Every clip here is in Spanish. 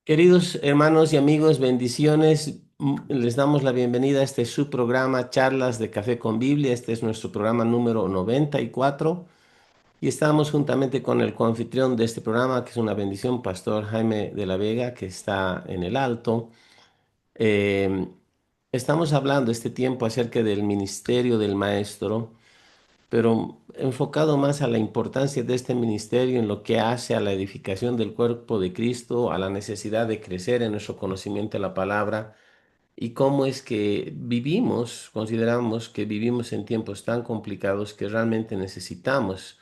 Queridos hermanos y amigos, bendiciones. Les damos la bienvenida a este su programa Charlas de Café con Biblia. Este es nuestro programa número 94 y estamos juntamente con el coanfitrión de este programa, que es una bendición, Pastor Jaime de la Vega, que está en el alto. Eh, Estamos hablando este tiempo acerca del ministerio del maestro, pero enfocado más a la importancia de este ministerio en lo que hace a la edificación del cuerpo de Cristo, a la necesidad de crecer en nuestro conocimiento de la palabra y cómo es que vivimos, consideramos que vivimos en tiempos tan complicados que realmente necesitamos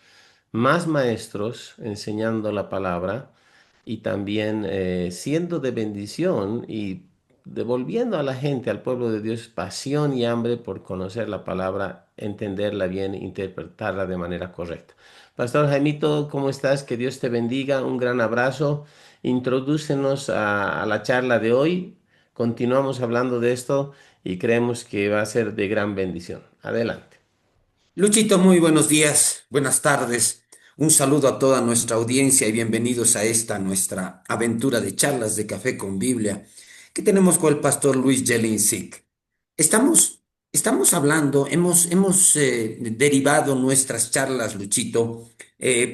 más maestros enseñando la palabra y también siendo de bendición y devolviendo a la gente, al pueblo de Dios, pasión y hambre por conocer la palabra, entenderla bien, interpretarla de manera correcta. Pastor Jaimito, ¿cómo estás? Que Dios te bendiga. Un gran abrazo. Introdúcenos a la charla de hoy. Continuamos hablando de esto y creemos que va a ser de gran bendición. Adelante. Luchito, muy buenos días, buenas tardes. Un saludo a toda nuestra audiencia y bienvenidos a esta nuestra aventura de charlas de café con Biblia que tenemos con el pastor Luis Jelincic. Estamos, estamos hablando, hemos derivado nuestras charlas, Luchito,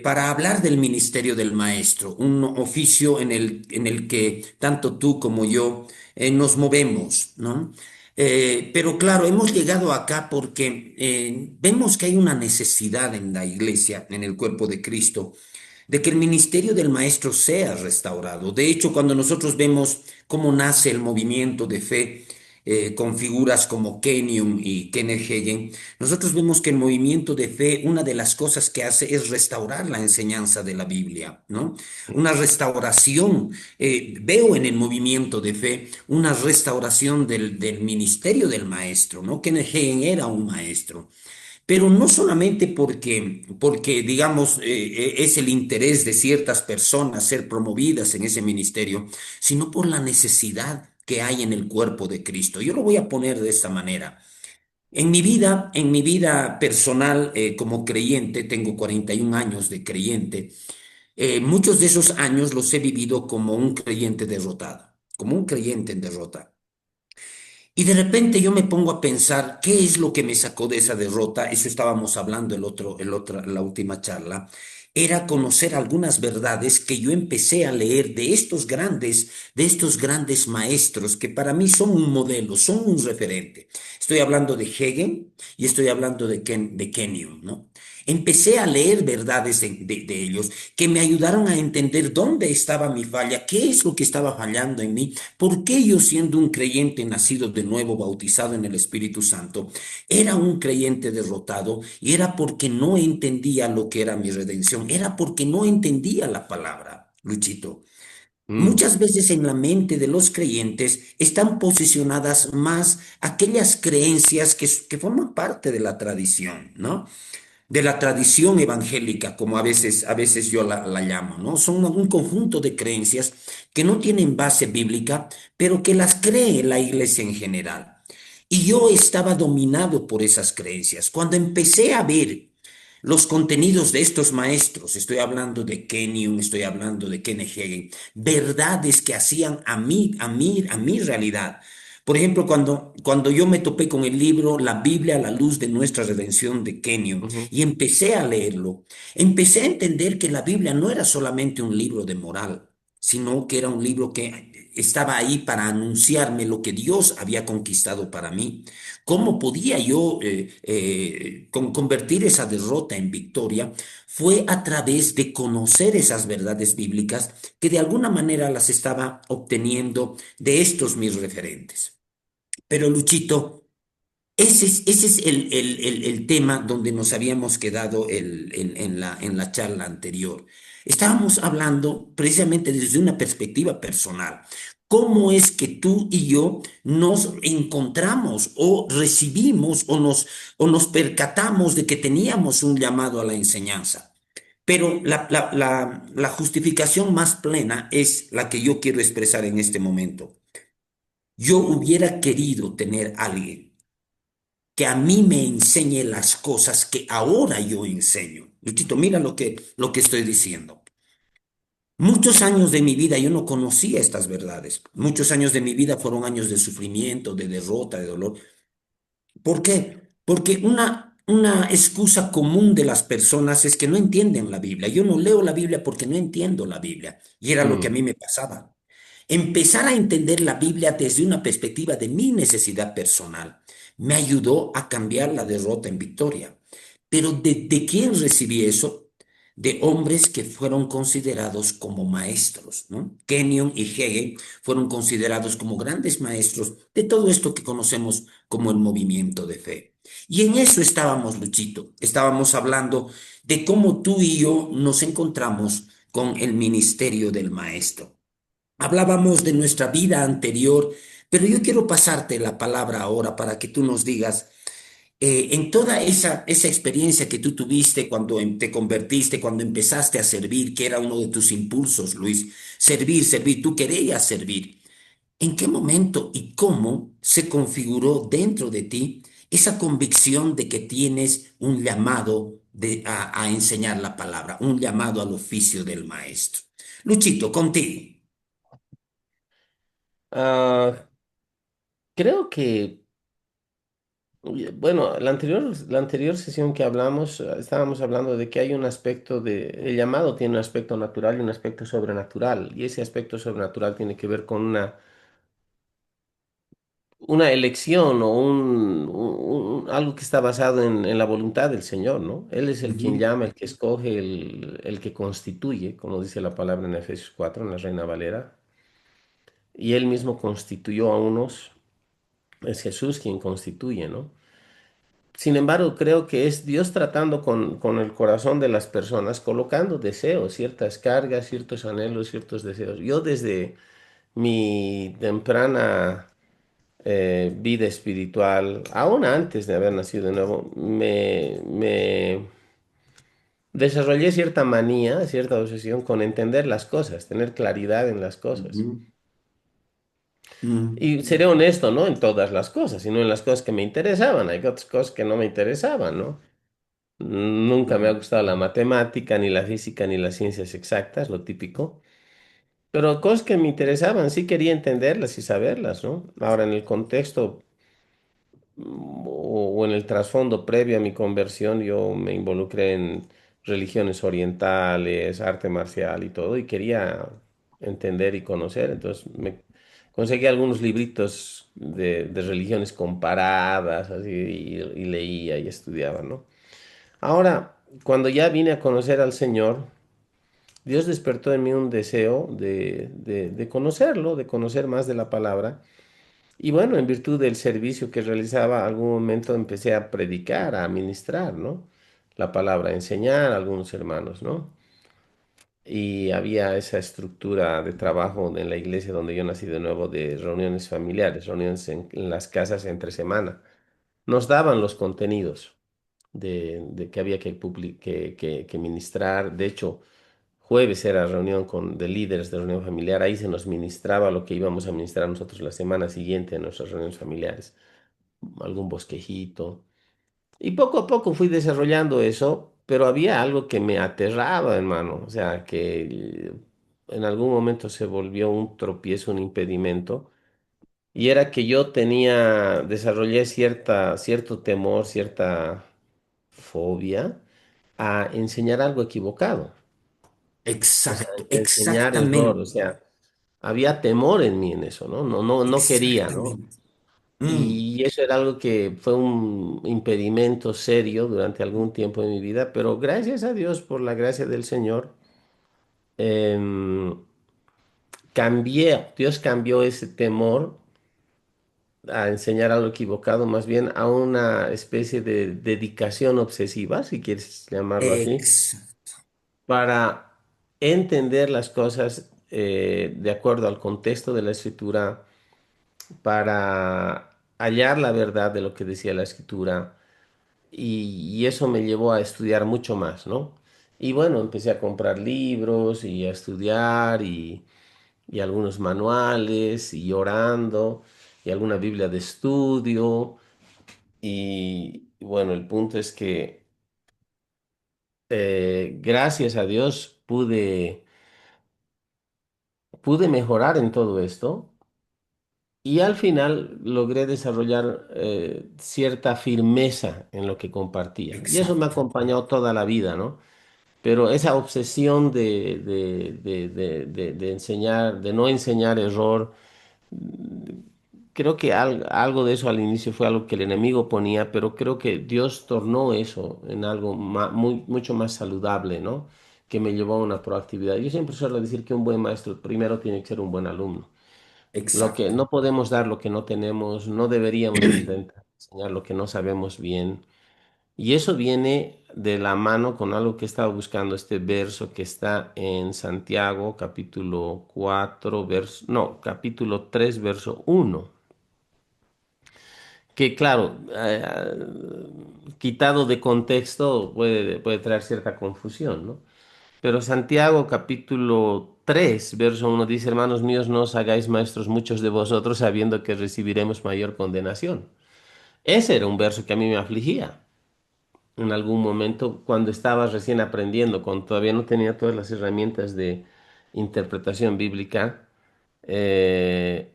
para hablar del ministerio del maestro, un oficio en el que tanto tú como yo nos movemos, ¿no? Pero claro, hemos llegado acá porque vemos que hay una necesidad en la iglesia, en el cuerpo de Cristo, de que el ministerio del maestro sea restaurado. De hecho, cuando nosotros vemos cómo nace el movimiento de fe con figuras como Kenium y Kenneth Hagin, nosotros vemos que el movimiento de fe, una de las cosas que hace es restaurar la enseñanza de la Biblia, ¿no? Una restauración. Veo en el movimiento de fe una restauración del ministerio del maestro, ¿no? Kenneth Hagin era un maestro. Pero no solamente porque digamos, es el interés de ciertas personas ser promovidas en ese ministerio, sino por la necesidad que hay en el cuerpo de Cristo. Yo lo voy a poner de esta manera. En mi vida personal, como creyente, tengo 41 años de creyente. Muchos de esos años los he vivido como un creyente derrotado, como un creyente en derrota. Y de repente yo me pongo a pensar qué es lo que me sacó de esa derrota. Eso estábamos hablando la última charla. Era conocer algunas verdades que yo empecé a leer de estos grandes maestros que para mí son un modelo, son un referente. Estoy hablando de Hegel y estoy hablando de Kenyon, ¿no? Empecé a leer verdades de ellos que me ayudaron a entender dónde estaba mi falla, qué es lo que estaba fallando en mí. ¿Por qué yo, siendo un creyente nacido de nuevo, bautizado en el Espíritu Santo, era un creyente derrotado? Y era porque no entendía lo que era mi redención, era porque no entendía la palabra, Luchito. Mm. Muchas veces en la mente de los creyentes están posicionadas más aquellas creencias que forman parte de la tradición, ¿no? De la tradición evangélica, como a veces yo la llamo, ¿no? Son un conjunto de creencias que no tienen base bíblica, pero que las cree la iglesia en general. Y yo estaba dominado por esas creencias. Cuando empecé a ver los contenidos de estos maestros, estoy hablando de Kenyon, estoy hablando de Kenneth Hagin, verdades que hacían a mi realidad. Por ejemplo, cuando yo me topé con el libro La Biblia a la luz de nuestra redención de Kenyon Ujú. y empecé a leerlo, empecé a entender que la Biblia no era solamente un libro de moral, sino que era un libro que estaba ahí para anunciarme lo que Dios había conquistado para mí. ¿Cómo podía yo convertir esa derrota en victoria? Fue a través de conocer esas verdades bíblicas que de alguna manera las estaba obteniendo de estos mis referentes. Pero Luchito, ese es el tema donde nos habíamos quedado en la charla anterior. Estábamos hablando precisamente desde una perspectiva personal. ¿Cómo es que tú y yo nos encontramos o recibimos o nos percatamos de que teníamos un llamado a la enseñanza? Pero la justificación más plena es la que yo quiero expresar en este momento. Yo hubiera querido tener a alguien que a mí me enseñe las cosas que ahora yo enseño. Luchito, mira lo que estoy diciendo. Muchos años de mi vida yo no conocía estas verdades. Muchos años de mi vida fueron años de sufrimiento, de derrota, de dolor. ¿Por qué? Porque una excusa común de las personas es que no entienden la Biblia. Yo no leo la Biblia porque no entiendo la Biblia. Y era lo que a Mm, mí me pasaba. Empezar a entender la Biblia desde una perspectiva de mi necesidad personal me ayudó a cambiar la derrota en victoria. Pero ¿de quién recibí eso? De hombres que fueron considerados como maestros, ¿no? Kenyon y Hegel fueron considerados como grandes maestros de todo esto que conocemos como el movimiento de fe. Y en eso estábamos, Luchito. Estábamos hablando de cómo tú y yo nos encontramos con el ministerio del maestro. Hablábamos de nuestra vida anterior, pero yo quiero pasarte la palabra ahora para que tú nos digas, en toda esa experiencia que tú tuviste cuando te convertiste, cuando empezaste a servir, que era uno de tus impulsos, Luis, servir, servir, tú querías servir. ¿En qué momento y cómo se configuró dentro de ti esa convicción de que tienes un llamado a enseñar la palabra, un llamado al oficio del maestro? Luchito, contigo. ah, creo que, bueno, la anterior sesión que hablamos, estábamos hablando de que hay un aspecto el llamado tiene un aspecto natural y un aspecto sobrenatural, y ese aspecto sobrenatural tiene que ver con una elección o algo que está basado en la voluntad del Señor, ¿no? Él es el quien Ujú, llama, el que escoge, el que constituye, como dice la palabra en Efesios 4, en la Reina Valera, y él mismo constituyó a unos, es Jesús quien constituye, ¿no? Sin embargo, creo que es Dios tratando con el corazón de las personas, colocando deseos, ciertas cargas, ciertos anhelos, ciertos deseos. Yo desde mi temprana vida espiritual, aún antes de haber nacido de nuevo, me desarrollé cierta manía, cierta obsesión con entender las cosas, tener claridad en las cosas. ujú, ujú, Y seré honesto, no en todas las cosas, sino en las cosas que me interesaban. Hay otras cosas que no me interesaban, ¿no? Nunca me ha ujú, gustado la matemática, ni la física, ni las ciencias exactas, lo típico. Pero cosas que me interesaban, sí quería entenderlas y saberlas, ¿no? Ahora, en el contexto o en el trasfondo previo a mi conversión, yo me involucré en religiones orientales, arte marcial y todo, y quería entender y conocer. Entonces me conseguí algunos libritos de religiones comparadas, así, y leía y estudiaba, ¿no? Ahora, cuando ya vine a conocer al Señor, Dios despertó en mí un deseo de conocerlo, de conocer más de la palabra. Y bueno, en virtud del servicio que realizaba, algún momento empecé a predicar, a ministrar, ¿no? La palabra, a enseñar a algunos hermanos, ¿no? Y había esa estructura de trabajo en la iglesia donde yo nací de nuevo, de reuniones familiares, reuniones en las casas entre semana. Nos daban los contenidos de que había que ministrar. De hecho, jueves era reunión de líderes de reunión familiar. Ahí se nos ministraba lo que íbamos a ministrar nosotros la semana siguiente en nuestras reuniones familiares, algún bosquejito. Y poco a poco fui desarrollando eso, pero había algo que me aterraba, hermano. O sea, que en algún momento se volvió un tropiezo, un impedimento. Y era que yo desarrollé cierto temor, cierta fobia a enseñar algo equivocado. O sea, exacto, enseñar error. exactamente, O sea, había temor en mí en eso, ¿no? No quería, ¿no? exactamente. Mm, Y eso era algo que fue un impedimento serio durante algún tiempo de mi vida, pero gracias a Dios, por la gracia del Señor, em, Dios cambió ese temor a enseñar algo equivocado, más bien a una especie de dedicación obsesiva, si quieres llamarlo así, ex- para entender las cosas de acuerdo al contexto de la escritura, para hallar la verdad de lo que decía la escritura. Y eso me llevó a estudiar mucho más, ¿no? Y bueno, empecé a comprar libros y a estudiar y algunos manuales y orando y alguna Biblia de estudio. Y bueno, el punto es que gracias a Dios pude. pude mejorar en todo esto y al final logré desarrollar cierta firmeza en lo que compartía. Y eso me ha Exacto. acompañado toda la vida, ¿no? Pero esa obsesión de enseñar, de no enseñar error, creo que algo de eso al inicio fue algo que el enemigo ponía, pero creo que Dios tornó eso en algo mucho más saludable, ¿no? Que me llevó a una proactividad. Yo siempre suelo decir que un buen maestro primero tiene que ser un buen alumno. Lo que Exacto. no podemos dar, lo que no tenemos, no deberíamos intentar enseñar lo que no sabemos bien. Y eso viene de la mano con algo que he estado buscando, este verso que está en Santiago, capítulo 4 verso, no, capítulo 3 verso 1 que claro, quitado de contexto puede traer cierta confusión, ¿no? Pero Santiago capítulo 3 verso 1 dice, hermanos míos, no os hagáis maestros muchos de vosotros sabiendo que recibiremos mayor condenación. Ese era un verso que a mí me afligía en algún momento cuando estaba recién aprendiendo, cuando todavía no tenía todas las herramientas de interpretación bíblica. eh,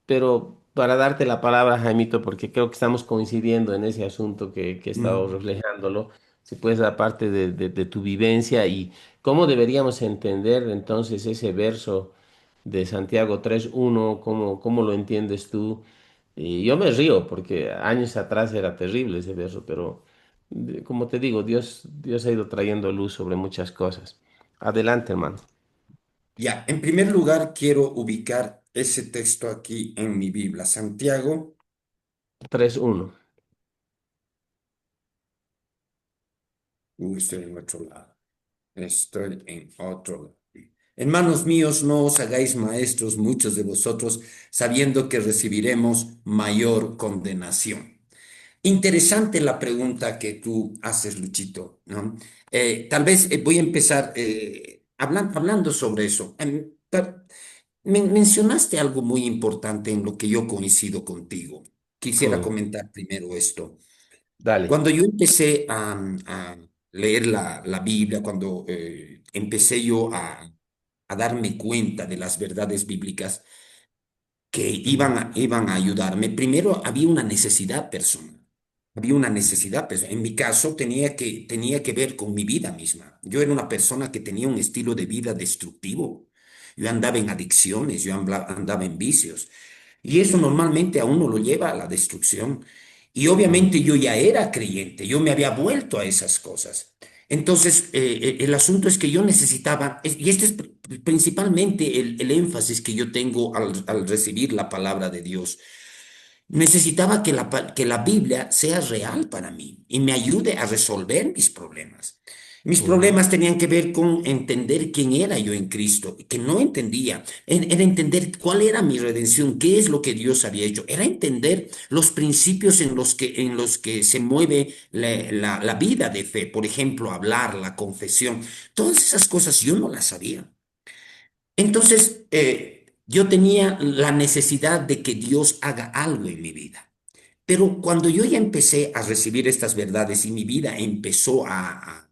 Pero para darte la palabra, Jaimito, porque creo que estamos coincidiendo en ese asunto que he estado Mm. reflejándolo, si puedes dar parte de tu vivencia y cómo deberíamos entender entonces ese verso de Santiago 3:1, cómo lo entiendes tú. Y yo me río porque años atrás era terrible ese verso, pero como te digo, Dios ha ido trayendo luz sobre muchas cosas. Adelante, hermano. Ya, en primer lugar, quiero ubicar ese texto aquí en mi Biblia. Santiago, 3:1. estoy en otro lado. Estoy en otro lado. Hermanos míos, no os hagáis maestros muchos de vosotros, sabiendo que recibiremos mayor condenación. Interesante la pregunta que tú haces, Luchito, ¿no? Tal vez voy a empezar hablando sobre eso. Mencionaste algo muy importante en lo que yo coincido contigo. Quisiera Mm, comentar primero esto. dale. Cuando yo empecé a leer la Biblia, cuando empecé yo a darme cuenta de las verdades bíblicas que Mm, iban a ayudarme, primero había una necesidad personal. Había una necesidad personal. En mi caso tenía que ver con mi vida misma. Yo era una persona que tenía un estilo de vida destructivo. Yo andaba en adicciones, andaba en vicios. Y eso normalmente a uno lo lleva a la destrucción. Y mm, obviamente yo ya era creyente, yo me había vuelto a esas cosas. Entonces, el asunto es que yo necesitaba, y este es principalmente el énfasis que yo tengo al recibir la palabra de Dios. Necesitaba que la Biblia sea real para mí y me ayude a resolver mis problemas. Mis ujú, problemas tenían que ver con entender quién era yo en Cristo, que no entendía. Era entender cuál era mi redención, qué es lo que Dios había hecho. Era entender los principios en los que se mueve la vida de fe. Por ejemplo, hablar, la confesión. Todas esas cosas yo no las sabía. Entonces, yo tenía la necesidad de que Dios haga algo en mi vida. Pero cuando yo ya empecé a recibir estas verdades y mi vida empezó a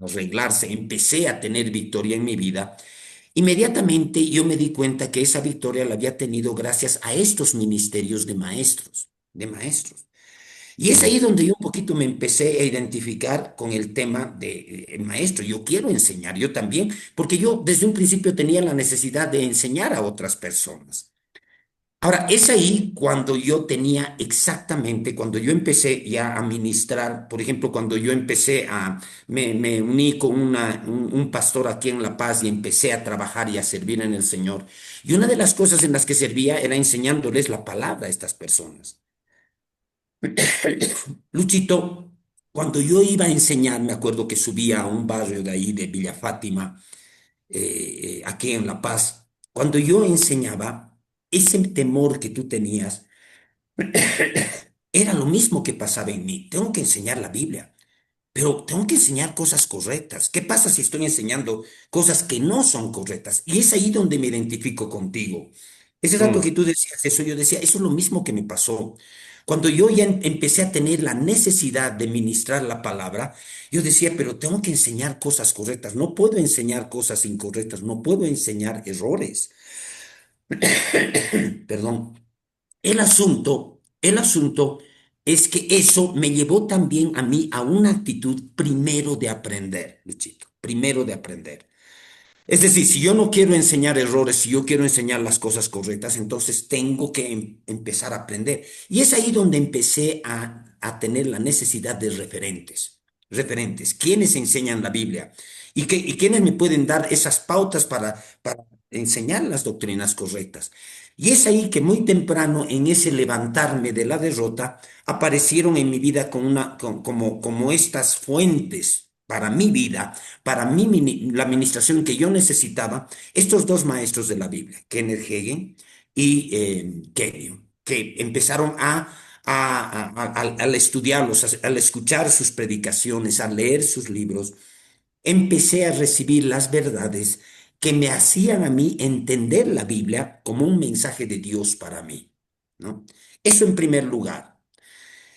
arreglarse, empecé a tener victoria en mi vida, inmediatamente yo me di cuenta que esa victoria la había tenido gracias a estos ministerios de maestros. Y es mm, ahí donde yo un poquito me empecé a identificar con el tema de maestro. Yo quiero enseñar, yo también, porque yo desde un principio tenía la necesidad de enseñar a otras personas. Ahora, es ahí cuando yo tenía exactamente, cuando yo empecé ya a ministrar, por ejemplo, cuando yo me uní con un pastor aquí en La Paz y empecé a trabajar y a servir en el Señor. Y una de las cosas en las que servía era enseñándoles la palabra a estas personas. Luchito, cuando yo iba a enseñar, me acuerdo que subía a un barrio de ahí, de Villa Fátima, aquí en La Paz. Cuando yo enseñaba, ese temor que tú tenías era lo mismo que pasaba en mí. Tengo que enseñar la Biblia, pero tengo que enseñar cosas correctas. ¿Qué pasa si estoy enseñando cosas que no son correctas? Y es ahí donde me identifico contigo. Ese rato mm, que tú decías eso, yo decía, eso es lo mismo que me pasó. Cuando yo ya empecé a tener la necesidad de ministrar la palabra, yo decía, pero tengo que enseñar cosas correctas, no puedo enseñar cosas incorrectas, no puedo enseñar errores. Perdón. El asunto es que eso me llevó también a mí a una actitud primero de aprender, Luchito, primero de aprender. Es decir, si yo no quiero enseñar errores, si yo quiero enseñar las cosas correctas, entonces tengo que empezar a aprender. Y es ahí donde empecé a tener la necesidad de referentes, quienes enseñan la Biblia y quienes me pueden dar esas pautas para enseñar las doctrinas correctas. Y es ahí que muy temprano, en ese levantarme de la derrota, aparecieron en mi vida como estas fuentes para mi vida, para mí, la administración que yo necesitaba, estos dos maestros de la Biblia, Kenneth Hagin y Kenyon, que empezaron al estudiarlos, al escuchar sus predicaciones, a leer sus libros, empecé a recibir las verdades que me hacían a mí entender la Biblia como un mensaje de Dios para mí, ¿no? Eso en primer lugar.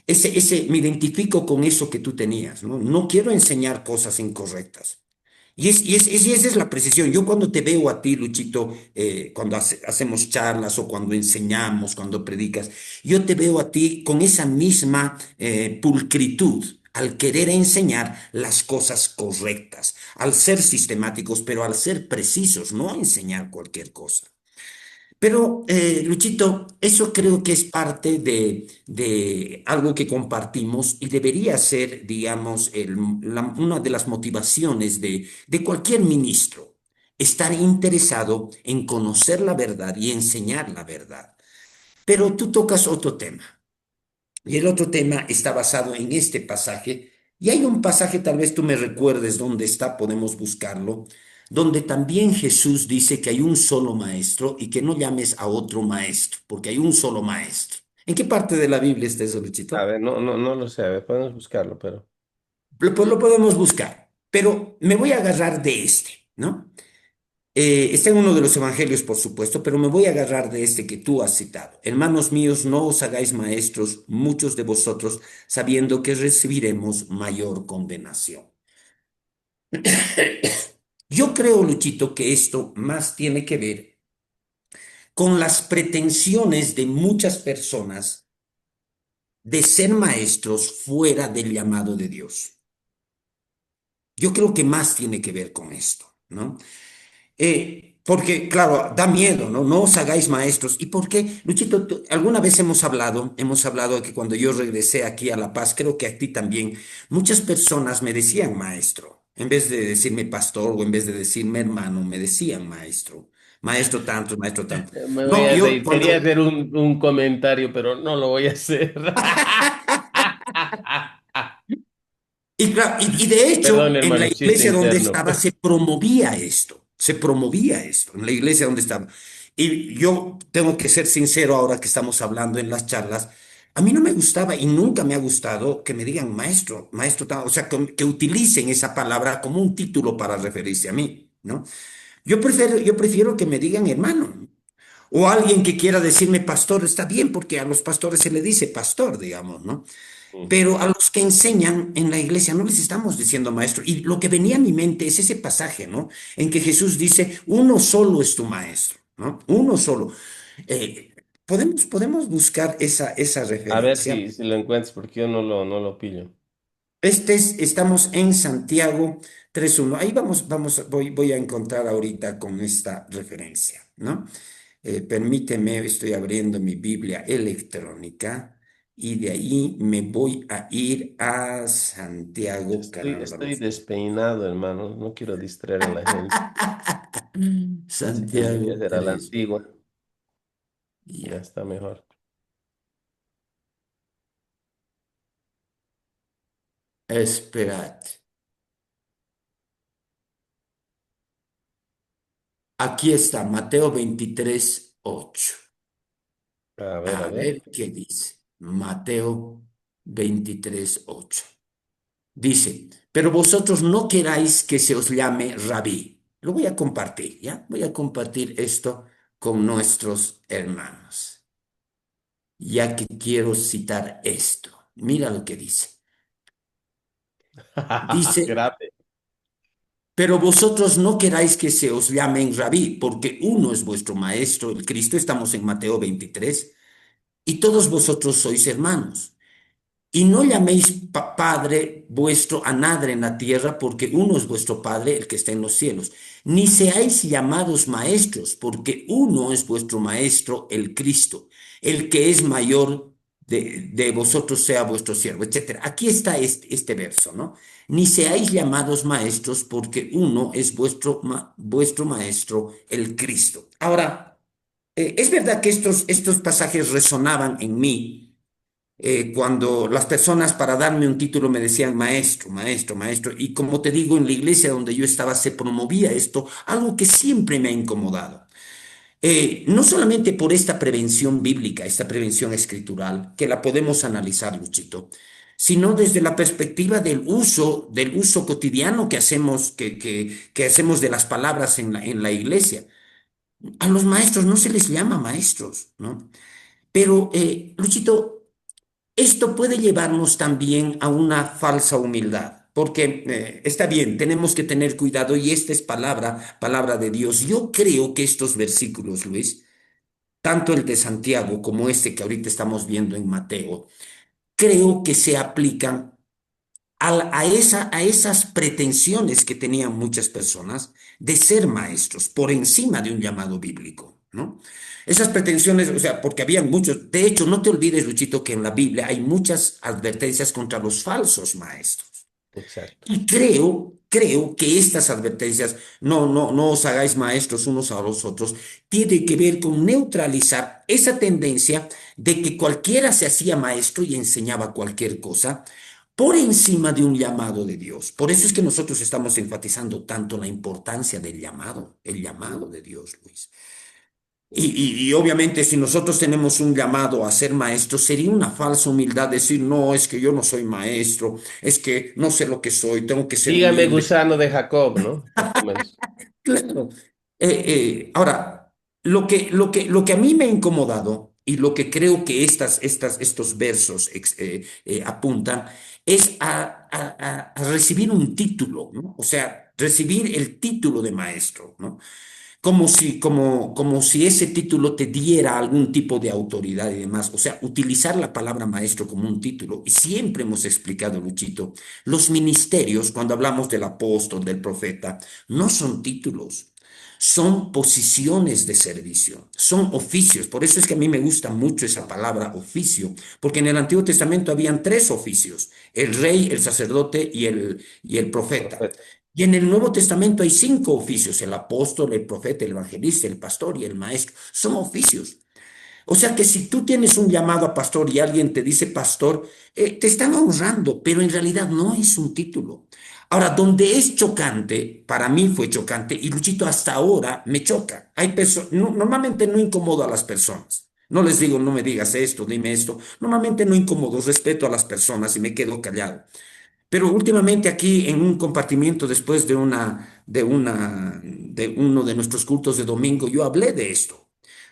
Me identifico con eso que tú tenías, ¿no? No quiero enseñar cosas incorrectas. Y esa es la precisión. Yo cuando te veo a ti, Luchito, cuando hacemos charlas o cuando enseñamos, cuando predicas, yo te veo a ti con esa misma pulcritud al querer enseñar las cosas correctas, al ser sistemáticos, pero al ser precisos, no enseñar cualquier cosa. Pero, Luchito, eso creo que es parte de algo que compartimos y debería ser, digamos, una de las motivaciones de cualquier ministro, estar interesado en conocer la verdad y enseñar la verdad. Pero tú tocas otro tema. Y el otro tema está basado en este pasaje. Y hay un pasaje, tal vez tú me recuerdes dónde está, podemos buscarlo, donde también Jesús dice que hay un solo maestro y que no llames a otro maestro, porque hay un solo maestro. ¿En qué parte de la Biblia está eso, A Luchito? ver, no lo sé, a ver, podemos buscarlo, pero... Pues lo podemos buscar, pero me voy a agarrar de este, ¿no? Está en uno de los evangelios, por supuesto, pero me voy a agarrar de este que tú has citado. Hermanos míos, no os hagáis maestros, muchos de vosotros, sabiendo que recibiremos mayor condenación. Yo creo, Luchito, que esto más tiene que ver con las pretensiones de muchas personas de ser maestros fuera del llamado de Dios. Yo creo que más tiene que ver con esto, ¿no? Porque, claro, da miedo, ¿no? No os hagáis maestros. ¿Y por qué? Luchito, alguna vez hemos hablado de que cuando yo regresé aquí a La Paz, creo que a ti también, muchas personas me decían maestro. En vez de decirme pastor o en vez de decirme hermano, me decían maestro. Maestro tanto, maestro tanto. Me voy No, a yo reír. Quería cuando... hacer un comentario, pero no lo voy a hacer. Y de Perdón, hecho, en la hermano, chiste iglesia donde interno. estaba se promovía esto en la iglesia donde estaba. Y yo tengo que ser sincero ahora que estamos hablando en las charlas, a mí no me gustaba y nunca me ha gustado que me digan maestro, maestro, o sea, que utilicen esa palabra como un título para referirse a mí, ¿no? Yo prefiero que me digan hermano. O alguien que quiera decirme pastor, está bien, porque a los pastores se le dice pastor, digamos, ¿no? Ujú. Pero a los que enseñan en la iglesia no les estamos diciendo maestro. Y lo que venía a mi mente es ese pasaje, ¿no? En que Jesús dice, uno solo es tu maestro, ¿no? Uno solo. Podemos buscar esa A ver referencia. si lo encuentras, porque yo no lo pillo. Estamos en Santiago 3:1. Ahí voy a encontrar ahorita con esta referencia, ¿no? Permíteme, estoy abriendo mi Biblia electrónica y de ahí me voy a ir a Santiago, caramba, Estoy despeinado, hermano. No quiero distraer a la gente. Así que lo voy a Santiago hacer a la 3. antigua. Ya Ya, está mejor. esperad. Aquí está, Mateo 23:8. A A ver. ver qué dice. Mateo 23:8. Dice, pero vosotros no queráis que se os llame rabí. Lo voy a compartir, ¿ya? Voy a compartir esto con nuestros hermanos. ya que quiero citar esto. Mira lo que dice. Dice, Grave. pero vosotros no queráis que se os llamen rabí, porque uno es vuestro maestro, el Cristo, estamos en Mateo 23, y todos vosotros sois hermanos. Y no llaméis Padre vuestro a nadie en la tierra, porque uno es vuestro Padre, el que está en los cielos. Ni seáis llamados maestros, porque uno es vuestro Maestro, el Cristo. El que es mayor de vosotros sea vuestro siervo, etcétera. Aquí está este verso, ¿no? Ni seáis llamados maestros, porque uno es vuestro Maestro, el Cristo. Ahora, es verdad que estos pasajes resonaban en mí cuando las personas para darme un título me decían maestro, maestro, maestro, y como te digo, en la iglesia donde yo estaba se promovía esto, algo que siempre me ha incomodado. No solamente por esta prevención bíblica, esta prevención escritural, que la podemos analizar, Luchito, sino desde la perspectiva del uso cotidiano que hacemos, que hacemos de las palabras en la iglesia. A los maestros no se les llama maestros, ¿no? Pero, Luchito, esto puede llevarnos también a una falsa humildad, porque está bien, tenemos que tener cuidado y esta es palabra, palabra de Dios. Yo creo que estos versículos, Luis, tanto el de Santiago como este que ahorita estamos viendo en Mateo, creo que se aplican a esas pretensiones que tenían muchas personas de ser maestros por encima de un llamado bíblico, ¿no? Esas pretensiones, o sea, porque habían muchos, de hecho, no te olvides, Luchito, que en la Biblia hay muchas advertencias contra los falsos maestros. Exacto. Y creo que estas advertencias, no os hagáis maestros unos a los otros, tiene que ver con neutralizar esa tendencia de que cualquiera se hacía maestro y enseñaba cualquier cosa por encima de un llamado de Dios. Por eso es que nosotros estamos enfatizando tanto la importancia del llamado, el llamado de Dios, Luis. Y obviamente si nosotros tenemos un llamado a ser maestros, sería una falsa humildad decir, no, es que yo no soy maestro, es que no sé lo que soy, tengo que ser Dígame humilde. gusano de Jacob, ¿no? Más o menos. Claro. Ahora, lo que a mí me ha incomodado y lo que creo que estos versos apuntan es a recibir un título, ¿no? O sea, recibir el título de maestro, ¿no? Como si ese título te diera algún tipo de autoridad y demás. O sea, utilizar la palabra maestro como un título. Y siempre hemos explicado, Luchito, los ministerios, cuando hablamos del apóstol, del profeta, no son títulos. Son posiciones de servicio, son oficios. Por eso es que a mí me gusta mucho esa palabra oficio, porque en el Antiguo Testamento habían tres oficios, el rey, el sacerdote y el profeta. Perfecto. Y en el Nuevo Testamento hay cinco oficios, el apóstol, el profeta, el evangelista, el pastor y el maestro. Son oficios. O sea que si tú tienes un llamado a pastor y alguien te dice pastor, te están honrando, pero en realidad no es un título. Ahora, donde es chocante, para mí fue chocante, y Luchito hasta ahora me choca. Hay personas, normalmente no incomodo a las personas. No les digo, no me digas esto, dime esto. Normalmente no incomodo, respeto a las personas y me quedo callado. Pero últimamente aquí en un compartimiento después de uno de nuestros cultos de domingo, yo hablé de esto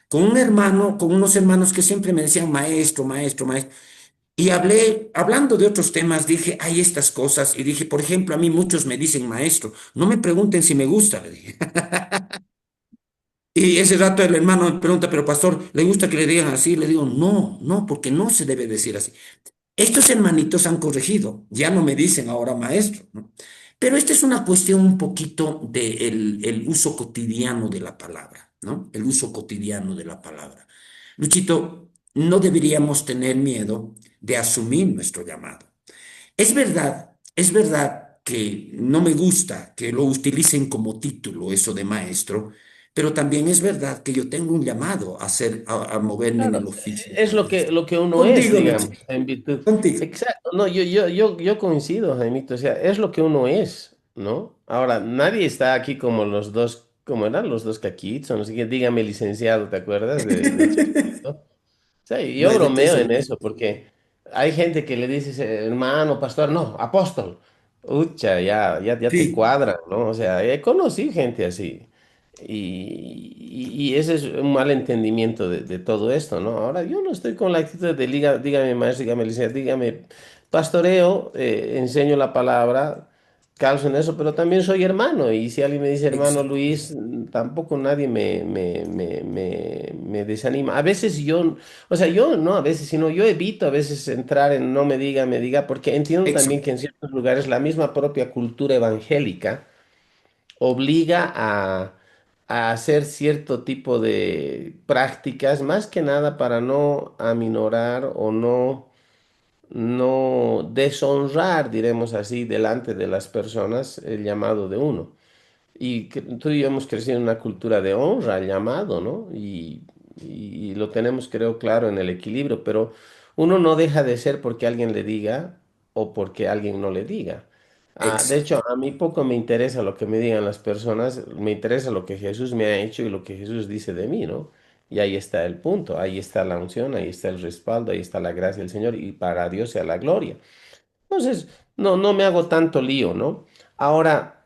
con un hermano, con unos hermanos que siempre me decían maestro, maestro, maestro. Y hablando de otros temas, dije, hay estas cosas. Y dije, por ejemplo, a mí muchos me dicen maestro. No me pregunten si me gusta, le dije. Y ese rato el hermano me pregunta, pero pastor, ¿le gusta que le digan así? Le digo, no, no, porque no se debe decir así. Estos hermanitos han corregido, ya no me dicen ahora maestro, ¿no? Pero esta es una cuestión un poquito del el uso cotidiano de la palabra, ¿no? El uso cotidiano de la palabra. Luchito, no deberíamos tener miedo de asumir nuestro llamado. Es verdad que no me gusta que lo utilicen como título eso de maestro, pero también es verdad que yo tengo un llamado a hacer, a moverme en Claro, el oficio de es maestro. lo que uno es, Contigo, Luchito, digamos, en virtud. contigo. Exacto, no, yo coincido, Jaimito, o sea, es lo que uno es, ¿no? Ahora, nadie está aquí como los dos, como eran los dos caquitos, no sé qué, dígame licenciado, ¿te acuerdas de Chespirito? O sea, No yo hay bromeo defensa. en eso, porque hay gente que le dice, hermano, pastor, no, apóstol. Ucha, ya te Sí, cuadra, ¿no? O sea, he conocido gente así. Y ese es un mal entendimiento de todo esto, ¿no? Ahora, yo no estoy con la actitud de dígame maestro, dígame licenciado, dígame pastoreo, enseño la palabra, calzo en eso, pero también soy hermano. Y si alguien me dice hermano Exacto. Luis, tampoco nadie me desanima. A veces yo, o sea, yo no a veces, sino yo evito a veces entrar en no me diga, porque entiendo también Eso. que en ciertos lugares la misma propia cultura evangélica obliga a hacer cierto tipo de prácticas, más que nada para no aminorar o no deshonrar, diremos así, delante de las personas el llamado de uno. Y tú y yo hemos crecido en una cultura de honra al llamado, ¿no? Y lo tenemos, creo, claro en el equilibrio, pero uno no deja de ser porque alguien le diga o porque alguien no le diga. De Exacto. hecho, a mí poco me interesa lo que me digan las personas, me interesa lo que Jesús me ha hecho y lo que Jesús dice de mí, ¿no? Y ahí está el punto, ahí está la unción, ahí está el respaldo, ahí está la gracia del Señor y para Dios sea la gloria. Entonces, no me hago tanto lío, ¿no? Ahora,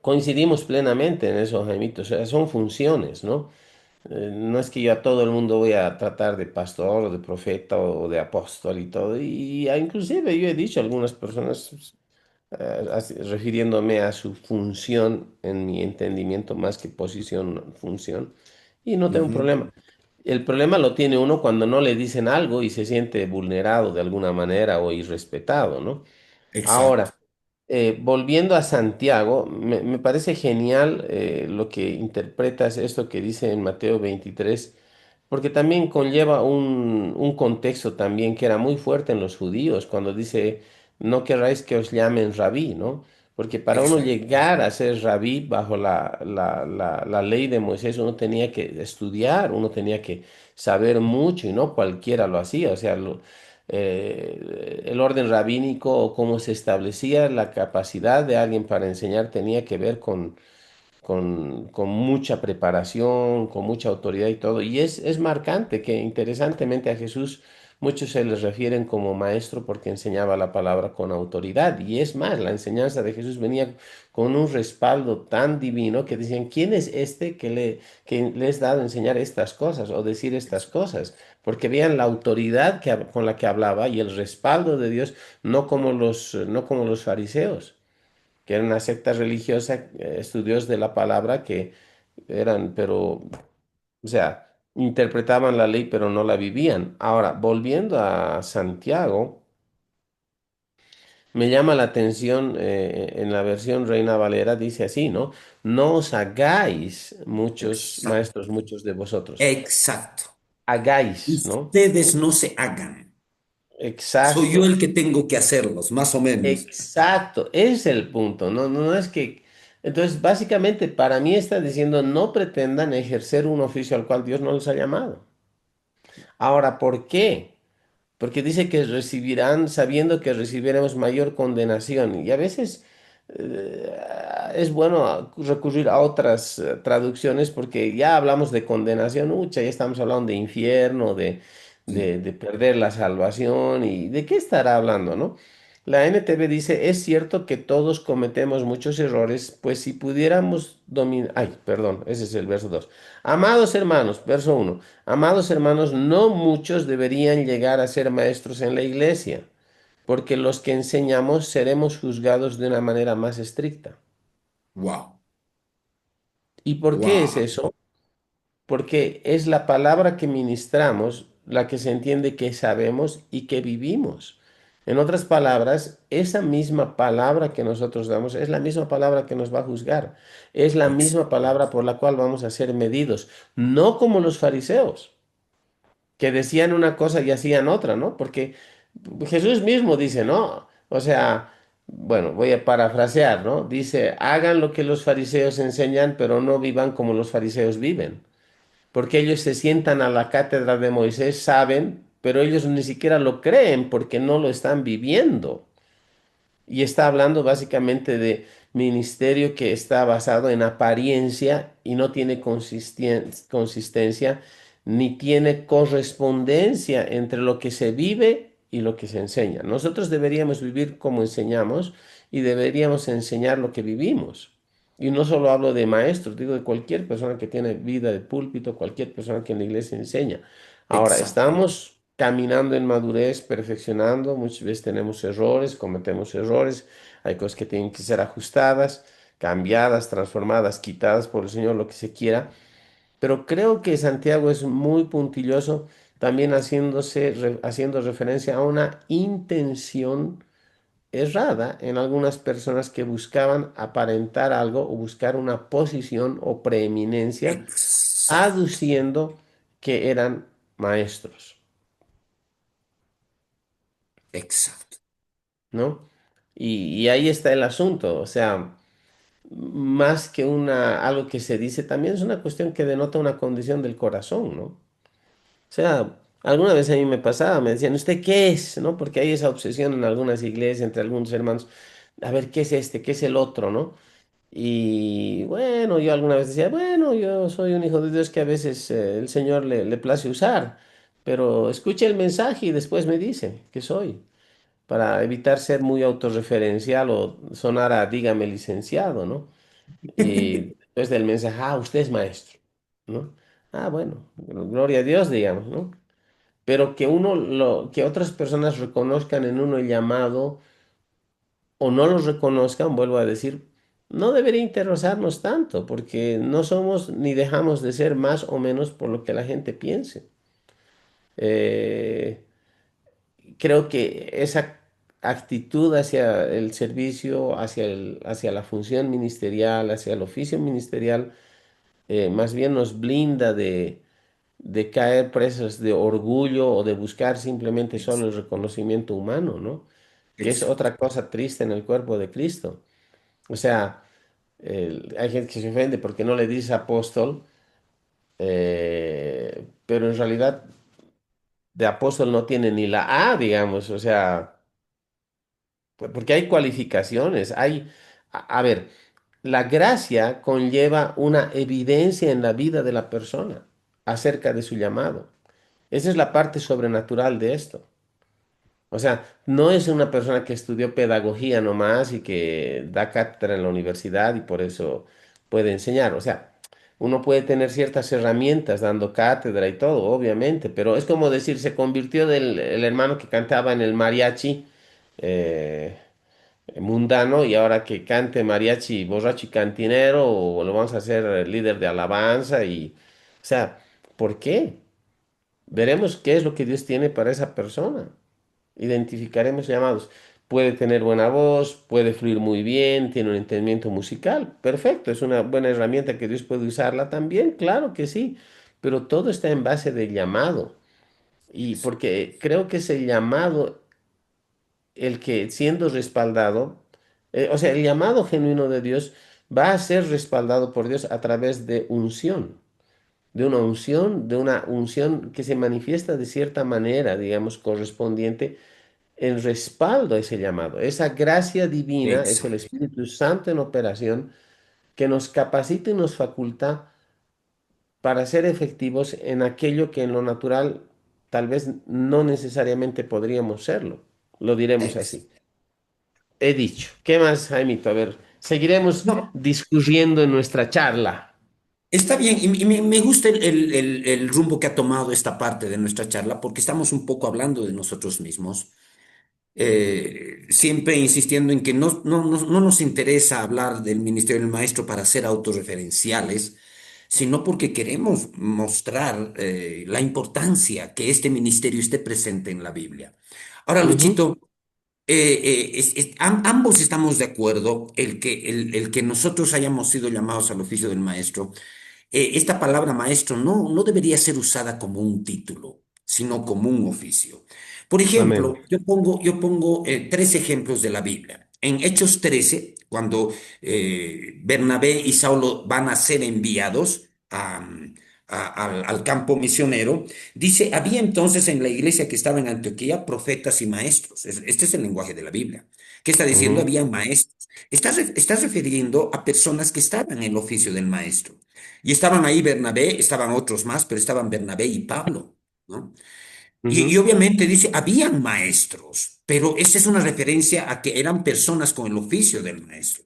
coincidimos plenamente en eso, Jaimito. O sea, son funciones, ¿no? No es que yo a todo el mundo voy a tratar de pastor o de profeta o de apóstol y todo. Inclusive yo he dicho a algunas personas, refiriéndome a su función en mi entendimiento más que posición, función, y no tengo un Ujú. problema. El problema lo tiene uno cuando no le dicen algo y se siente vulnerado de alguna manera o irrespetado, ¿no? Exacto. Ahora, volviendo a Santiago, me parece genial lo que interpretas esto que dice en Mateo 23, porque también conlleva un contexto también que era muy fuerte en los judíos, cuando dice, no querráis que os llamen rabí, ¿no? Porque para uno Exacto. llegar a ser rabí bajo la ley de Moisés, uno tenía que estudiar, uno tenía que saber mucho y no cualquiera lo hacía, o sea, el orden rabínico o cómo se establecía la capacidad de alguien para enseñar tenía que ver con mucha preparación, con mucha autoridad y todo. Y es marcante que interesantemente a Jesús muchos se les refieren como maestro porque enseñaba la palabra con autoridad. Y es más, la enseñanza de Jesús venía con un respaldo tan divino que decían, ¿quién es este que le es dado enseñar estas cosas o decir estas cosas? Porque vean la autoridad con la que hablaba y el respaldo de Dios, no como los fariseos que era una secta religiosa, estudios de la palabra que eran, pero, o sea, interpretaban la ley, pero no la vivían. Ahora, volviendo a Santiago, me llama la atención, en la versión Reina Valera, dice así, ¿no? No os hagáis muchos Exacto. maestros, muchos de vosotros. Exacto. Hagáis, ¿no? Ustedes no se hagan. Soy yo Exacto. el que tengo que hacerlos, más o menos. Exacto, ese es el punto, no es que... Entonces, básicamente, para mí está diciendo, no pretendan ejercer un oficio al cual Dios no les ha llamado. Ahora, ¿por qué? Porque dice que recibirán sabiendo que recibiremos mayor condenación. Y a veces eh, es bueno recurrir a otras traducciones porque ya hablamos de condenación, ya estamos hablando de infierno, Sí. de perder la salvación y de qué estará hablando, ¿no? La NTV dice, es cierto que todos cometemos muchos errores, pues si pudiéramos dominar... Ay, perdón, ese es el verso 2. Amados hermanos, verso 1. Amados hermanos, no muchos deberían llegar a ser maestros en la iglesia, porque los que enseñamos seremos juzgados de una manera más estricta. Wow. ¿Y por qué es Wow. eso? Porque es la palabra que ministramos la que se entiende que sabemos y que vivimos. En otras palabras, esa misma palabra que nosotros damos es la misma palabra que nos va a juzgar. Es la misma palabra por la cual vamos a ser medidos, no como los fariseos, que decían una cosa y hacían otra, ¿no? Porque Jesús mismo dice, ¿no? O sea, bueno, voy a parafrasear, ¿no? Dice, hagan lo que los fariseos enseñan, pero no vivan como los fariseos viven. Porque ellos se sientan a la cátedra de Moisés, saben, pero ellos ni siquiera lo creen porque no lo están viviendo. Y está hablando básicamente de ministerio que está basado en apariencia y no tiene consistencia ni tiene correspondencia entre lo que se vive y lo que se enseña. Nosotros deberíamos vivir como enseñamos y deberíamos enseñar lo que vivimos. Y no solo hablo de maestros, digo de cualquier persona que tiene vida de púlpito, cualquier persona que en la iglesia enseña. Ahora, Exacto. estamos caminando en madurez, perfeccionando, muchas veces tenemos errores, cometemos errores, hay cosas que tienen que ser ajustadas, cambiadas, transformadas, quitadas por el Señor, lo que se quiera. Pero creo que Santiago es muy puntilloso, también haciendo referencia a una intención errada en algunas personas que buscaban aparentar algo o buscar una posición o preeminencia, Exacto. aduciendo que eran maestros, Exacto. ¿no? Y ahí está el asunto, o sea, más que algo que se dice, también es una cuestión que denota una condición del corazón, ¿no? O sea, alguna vez a mí me pasaba, me decían, ¿usted qué es? ¿No? Porque hay esa obsesión en algunas iglesias, entre algunos hermanos, a ver, ¿qué es este? ¿Qué es el otro? ¿No? Y bueno, yo alguna vez decía, bueno, yo soy un hijo de Dios que a veces el Señor le place usar, pero escuche el mensaje y después me dice que soy, para evitar ser muy autorreferencial o sonar a dígame licenciado, ¿no? Y después del mensaje, ah, usted es maestro, ¿no? Ah, bueno, gloria a Dios, digamos, ¿no? Pero que otras personas reconozcan en uno el llamado o no los reconozcan, vuelvo a decir, no debería interesarnos tanto, porque no somos ni dejamos de ser más o menos por lo que la gente piense. Eh, Creo que esa actitud hacia el servicio, hacia la función ministerial, hacia el oficio ministerial, más bien nos blinda de caer presos de orgullo o de buscar simplemente Ex- solo el reconocimiento humano, ¿no? Que es Exacto. otra cosa triste en el cuerpo de Cristo. O sea, hay gente que se ofende porque no le dice apóstol, pero en realidad de apóstol no tiene ni la A, digamos, o sea, porque hay cualificaciones, a ver, la gracia conlleva una evidencia en la vida de la persona acerca de su llamado. Esa es la parte sobrenatural de esto. O sea, no es una persona que estudió pedagogía nomás y que da cátedra en la universidad y por eso puede enseñar. O sea, uno puede tener ciertas herramientas dando cátedra y todo, obviamente, pero es como decir, se convirtió del el hermano que cantaba en el mariachi eh, mundano y ahora que cante mariachi borracho y cantinero o lo vamos a hacer líder de alabanza y, o sea, ¿por qué? Veremos qué es lo que Dios tiene para esa persona. Identificaremos llamados. Puede tener buena voz, puede fluir muy bien, tiene un entendimiento musical. Perfecto, es una buena herramienta que Dios puede usarla también, claro que sí. Pero todo está en base del llamado. Y porque creo que es el llamado el que siendo respaldado, o sea, el llamado genuino de Dios va a ser respaldado por Dios a través de unción, de una unción que se manifiesta de cierta manera, digamos, correspondiente en respaldo a ese llamado. Esa gracia divina es el Exacto. Espíritu Santo en operación que nos capacita y nos faculta para ser efectivos en aquello que en lo natural tal vez no necesariamente podríamos serlo. Lo diremos Ex- así. He dicho. ¿Qué más, Jaimito? A ver, seguiremos No, discurriendo en nuestra charla. está bien, y me gusta el rumbo que ha tomado esta parte de nuestra charla, porque estamos un poco hablando de nosotros mismos, siempre insistiendo en que no nos interesa hablar del ministerio del maestro para ser autorreferenciales, sino porque queremos mostrar la importancia que este ministerio esté presente en la Biblia. Ahora, Ujú, Luchito, ambos estamos de acuerdo el que nosotros hayamos sido llamados al oficio del maestro. Esta palabra maestro no debería ser usada como un título, sino como un oficio. Por amén. ejemplo, yo pongo tres ejemplos de la Biblia. En Hechos 13, cuando Bernabé y Saulo van a ser enviados al campo misionero, dice, había entonces en la iglesia que estaba en Antioquía profetas y maestros. Este es el lenguaje de la Biblia. ¿Qué está diciendo? Ujú, Había maestros. Estás refiriendo a personas que estaban en el oficio del maestro. Y estaban ahí Bernabé, estaban otros más, pero estaban Bernabé y Pablo, ¿no? Y ujú, obviamente dice, habían maestros, pero esa es una referencia a que eran personas con el oficio del maestro.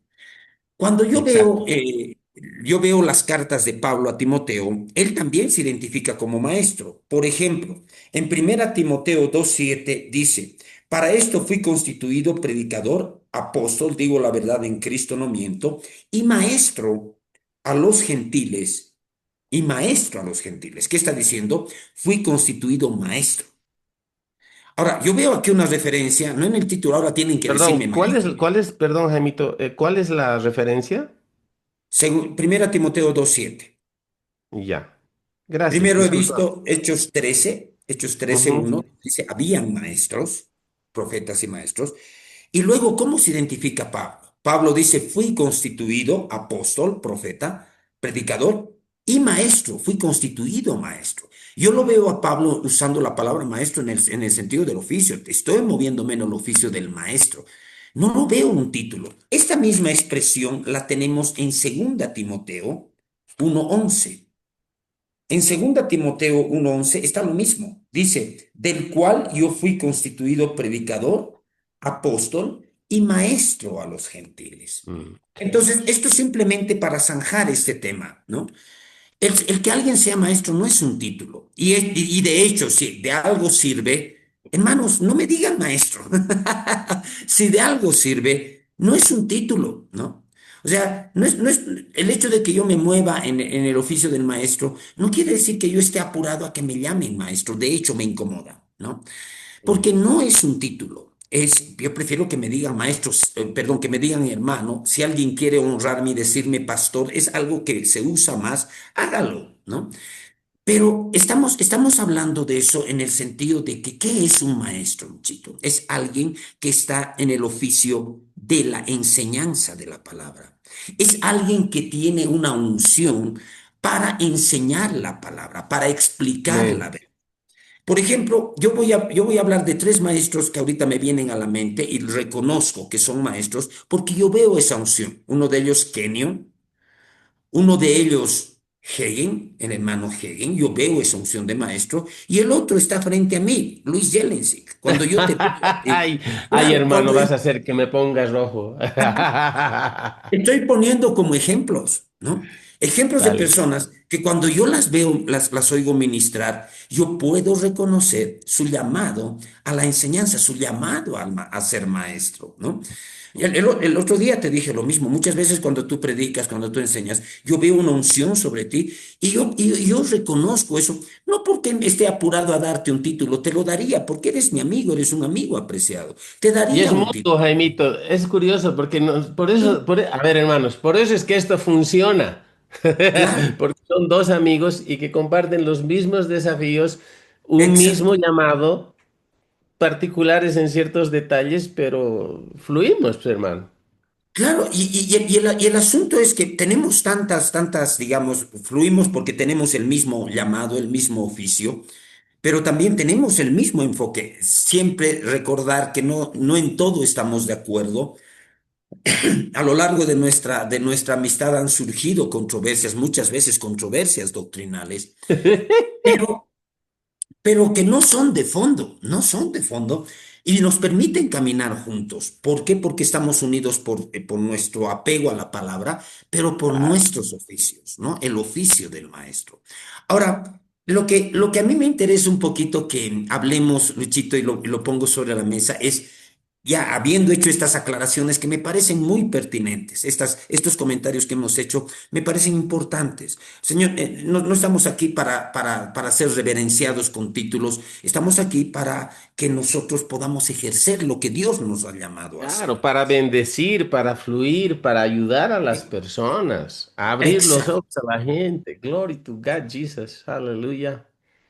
Cuando Exacto. yo veo las cartas de Pablo a Timoteo, él también se identifica como maestro. Por ejemplo, en Primera Timoteo 2:7 dice, para esto fui constituido predicador, apóstol, digo la verdad en Cristo no miento, y maestro a los gentiles, y maestro a los gentiles. ¿Qué está diciendo? Fui constituido maestro. Ahora, yo veo aquí una referencia, no en el título, ahora tienen que decirme Perdón, maestro. perdón, Jaimito, cuál es la referencia? Según Primera Timoteo 2:7. Ya. Gracias, Primero he disculpa. visto Hechos 13, Ujú. 1, dice, habían maestros, profetas y maestros. Y luego, ¿cómo se identifica Pablo? Pablo dice, fui constituido apóstol, profeta, predicador y maestro, fui constituido maestro. Yo lo veo a Pablo usando la palabra maestro en el sentido del oficio. Estoy moviéndome en el oficio del maestro. No lo veo un título. Esta misma expresión la tenemos en 2 Timoteo 1:11. En 2 Timoteo 1:11 está lo mismo. Dice, del cual yo fui constituido predicador, apóstol y maestro a los gentiles. Mm, sí. Entonces, esto es simplemente para zanjar este tema, ¿no? El que alguien sea maestro no es un título. Y de hecho, si de algo sirve, hermanos, no me digan maestro. Si de algo sirve, no es un título, ¿no? O sea, no es el hecho de que yo me mueva en el oficio del maestro, no quiere decir que yo esté apurado a que me llamen maestro. De hecho, me incomoda, ¿no? Mm. Porque no es un título. Yo prefiero que me digan maestros, perdón, que me digan hermano. Si alguien quiere honrarme y decirme pastor, es algo que se usa más, hágalo, ¿no? Pero estamos hablando de eso en el sentido de que, ¿qué es un maestro, Chito? Es alguien que está en el oficio de la enseñanza de la palabra. Es alguien que tiene una unción para enseñar la palabra, para explicar la Amén. verdad. Por ejemplo, yo voy a hablar de tres maestros que ahorita me vienen a la mente y reconozco que son maestros porque yo veo esa unción. Uno de ellos, Kenyon, uno de ellos, Hegen, el hermano Hegen, yo veo esa unción de maestro, y el otro está frente a mí, Luis Jelensic. Cuando yo te veo a ti, Ay, ay, claro, hermano, vas a hacer que me pongas rojo. estoy poniendo como ejemplos, ¿no? Ejemplos de Dale. personas que cuando yo las veo, las oigo ministrar, yo puedo reconocer su llamado a la enseñanza, su llamado a ser maestro, ¿no? Y el otro día te dije lo mismo. Muchas veces cuando tú predicas, cuando tú enseñas, yo veo una unción sobre ti y yo reconozco eso, no porque esté apurado a darte un título, te lo daría porque eres mi amigo, eres un amigo apreciado. Te Y daría es un título. mutuo, Jaimito. Es curioso porque por eso, Sí, a ver, hermanos, por eso es que esto funciona. claro, Porque son dos amigos y que comparten los mismos desafíos, un mismo exacto. llamado, particulares en ciertos detalles, pero fluimos, pues, hermano. Claro, y el asunto es que tenemos tantas, digamos, fluimos porque tenemos el mismo llamado, el mismo oficio, pero también tenemos el mismo enfoque. Siempre recordar que no en todo estamos de acuerdo. A lo largo de nuestra amistad han surgido controversias, muchas veces controversias doctrinales, pero pero que no son de fondo, no son de fondo y nos permiten caminar juntos. ¿Por qué? Porque estamos unidos por nuestro apego a la palabra, pero por Claro. nuestros oficios, ¿no? El oficio del maestro. Ahora, lo que a mí me interesa un poquito que hablemos, Luchito, y lo pongo sobre la mesa, es ya habiendo hecho estas aclaraciones que me parecen muy pertinentes, estos comentarios que hemos hecho me parecen importantes. Señor, no estamos aquí para ser reverenciados con títulos, estamos aquí para que nosotros podamos ejercer lo que Dios nos ha llamado a hacer. Claro, para bendecir, para fluir, para ayudar a las personas, a abrir los Exacto. ojos a la gente. Glory to God, Jesus. Aleluya.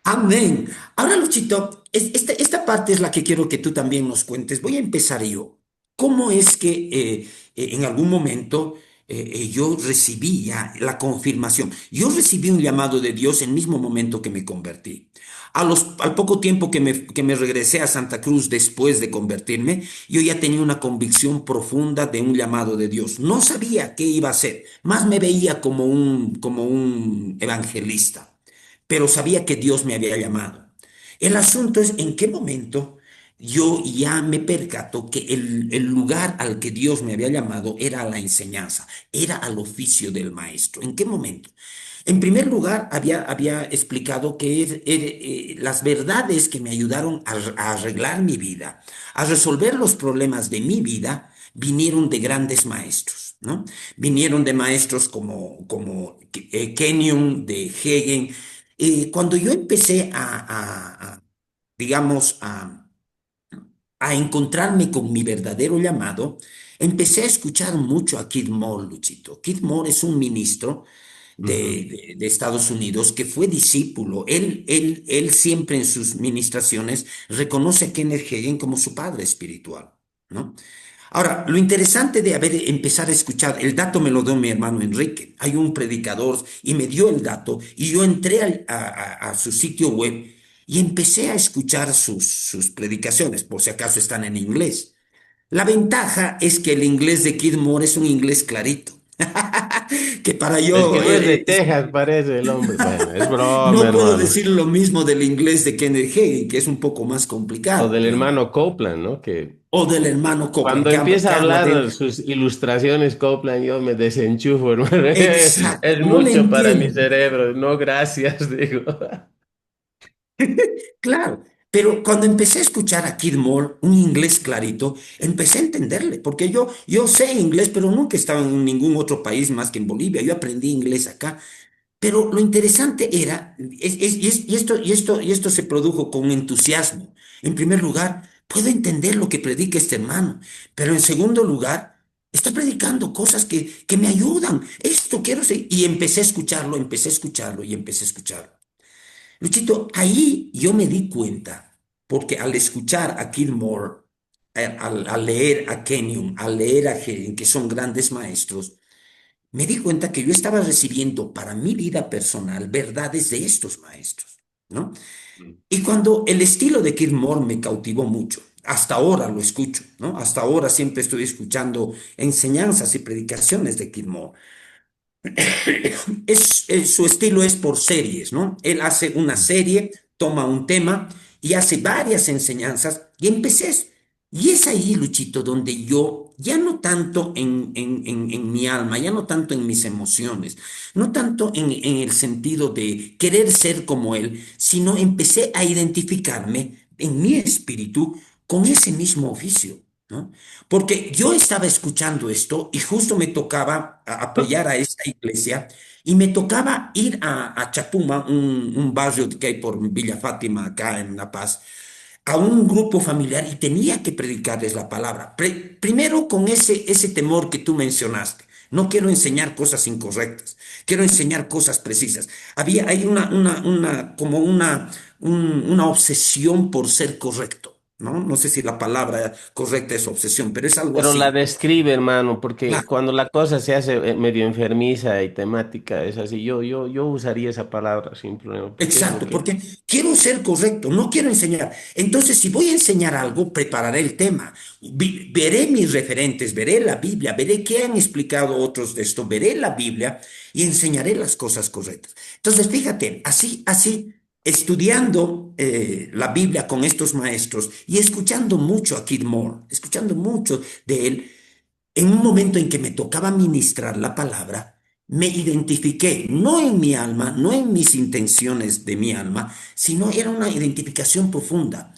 Amén. Ahora, Luchito, esta parte es la que quiero que tú también nos cuentes. Voy a empezar yo. ¿Cómo es que en algún momento yo recibí ya la confirmación? Yo recibí un llamado de Dios en el mismo momento que me convertí. Al poco tiempo que me regresé a Santa Cruz después de convertirme, yo ya tenía una convicción profunda de un llamado de Dios. No sabía qué iba a hacer, más me veía como un evangelista, pero sabía que Dios me había llamado. El asunto es en qué momento. yo ya me percato que el lugar al que Dios me había llamado era a la enseñanza, era al oficio del maestro. ¿En qué momento? En primer lugar, había explicado que las verdades que me ayudaron a arreglar mi vida, a resolver los problemas de mi vida, vinieron de grandes maestros, ¿no? Vinieron de maestros como Kenyon, de Hegel. Cuando yo empecé digamos, a encontrarme con mi verdadero llamado, empecé a escuchar mucho a Kid Moore, Luchito. Kid Moore es un ministro Ujú. de Estados Unidos que fue discípulo. Él siempre en sus ministraciones reconoce a Kenneth Hagin como su padre espiritual, ¿no? Ahora, lo interesante de haber empezado a escuchar, el dato me lo dio mi hermano Enrique. Hay un predicador y me dio el dato y yo entré a su sitio web y empecé a escuchar sus predicaciones, por si acaso están en inglés. La ventaja es que el inglés de Kid Moore es un inglés clarito, que para Es yo que no es de Texas, parece el hombre. Bueno, es broma, no puedo hermano. decir lo mismo del inglés de Kenneth Hagin, que es un poco más O complicado, del digamos, hermano Copeland, ¿no? Que o del hermano Copeland, cuando que empieza a habla hablar de... sus ilustraciones Copeland, yo me desenchufo, hermano. Exacto, Es no le mucho para mi entiendo. cerebro. No, gracias, digo. Claro, pero cuando empecé a escuchar a Kid Moore, un inglés clarito, empecé a entenderle, porque yo sé inglés, pero nunca he estado en ningún otro país más que en Bolivia. Yo aprendí inglés acá. Pero lo interesante era, y esto se produjo con entusiasmo. En primer lugar, puedo entender lo que predica este hermano, pero en segundo lugar, está predicando cosas que me ayudan. Esto quiero seguir. Y empecé a escucharlo, empecé a escucharlo y empecé a escucharlo. Luchito, ahí yo me di cuenta, porque al escuchar a Kid Moore, al leer a Kenyon, al leer a Helen, que son grandes maestros, me di cuenta que yo estaba recibiendo para mi vida personal verdades de estos maestros, ¿no? Y cuando el estilo de Kid Moore me cautivó mucho, hasta ahora lo escucho, ¿no? Hasta ahora siempre estoy escuchando enseñanzas y predicaciones de Kid Moore. Su estilo es por series, ¿no? Él hace una serie, toma un tema y hace varias enseñanzas y y es ahí, Luchito, donde yo, ya no tanto en mi alma, ya no tanto en mis emociones, no tanto en el sentido de querer ser como él, sino empecé a identificarme en mi espíritu con ese mismo oficio, ¿no? Porque yo estaba escuchando esto y justo me tocaba apoyar a esta iglesia y me tocaba ir a Chapuma, un barrio que hay por Villa Fátima, acá en La Paz, a un grupo familiar y tenía que predicarles la palabra. Primero con ese temor que tú mencionaste. No quiero enseñar cosas incorrectas, quiero enseñar cosas precisas. Hay como una obsesión por ser correcto, ¿no? No sé si la palabra correcta es obsesión, pero es algo Pero la así. describe, hermano, porque Claro, cuando la cosa se hace medio enfermiza y temática, es así. Yo usaría esa palabra sin problema, porque es lo exacto, que... porque quiero ser correcto, no quiero enseñar. Entonces, si voy a enseñar algo, prepararé el tema, veré mis referentes, veré la Biblia, veré qué han explicado otros de esto, veré la Biblia y enseñaré las cosas correctas. Entonces, fíjate, así, estudiando la Biblia con estos maestros y escuchando mucho a Kid Moore, escuchando mucho de él, en un momento en que me tocaba ministrar la palabra, me identifiqué, no en mi alma, no en mis intenciones de mi alma, sino era una identificación profunda.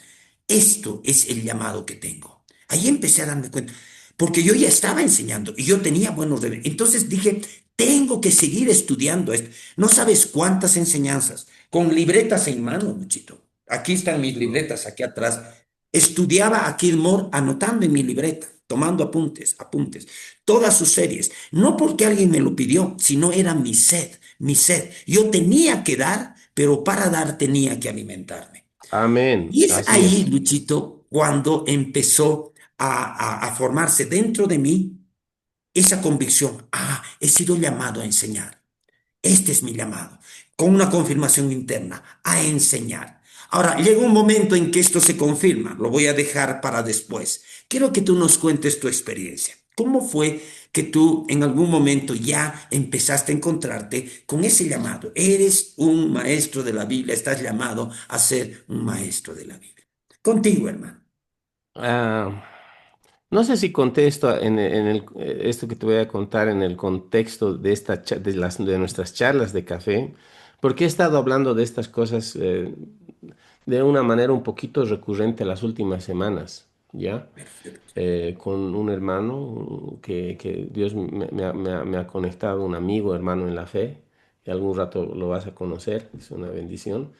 Esto es el llamado que tengo. Ahí empecé a darme cuenta, porque yo ya estaba enseñando y yo tenía buenos deberes. Entonces dije, tengo que seguir estudiando esto. No sabes cuántas enseñanzas, con libretas en mano, Luchito. Aquí están mis libretas, aquí atrás. Estudiaba a Kilmore anotando en mi libreta, tomando apuntes, todas sus series. No porque alguien me lo pidió, sino era mi sed, mi sed. Yo tenía que dar, pero para dar tenía que alimentarme. Amén, Y es así ahí, es. Luchito, cuando empezó a formarse dentro de mí esa convicción. Ah, he sido llamado a enseñar. Este es mi llamado, con una confirmación interna, a enseñar. Ahora, llega un momento en que esto se confirma, lo voy a dejar para después. Quiero que tú nos cuentes tu experiencia. ¿Cómo fue que tú en algún momento ya empezaste a encontrarte con ese llamado? Eres un maestro de la Biblia, estás llamado a ser un maestro de la Biblia. Contigo, hermano. Ah, no sé si contesto esto que te voy a contar en el contexto de de nuestras charlas de café, porque he estado hablando de estas cosas de una manera un poquito recurrente las últimas semanas, ¿ya? Perfecto. Con un hermano que Dios me ha conectado, un amigo, hermano en la fe, y algún rato lo vas a conocer, es una bendición.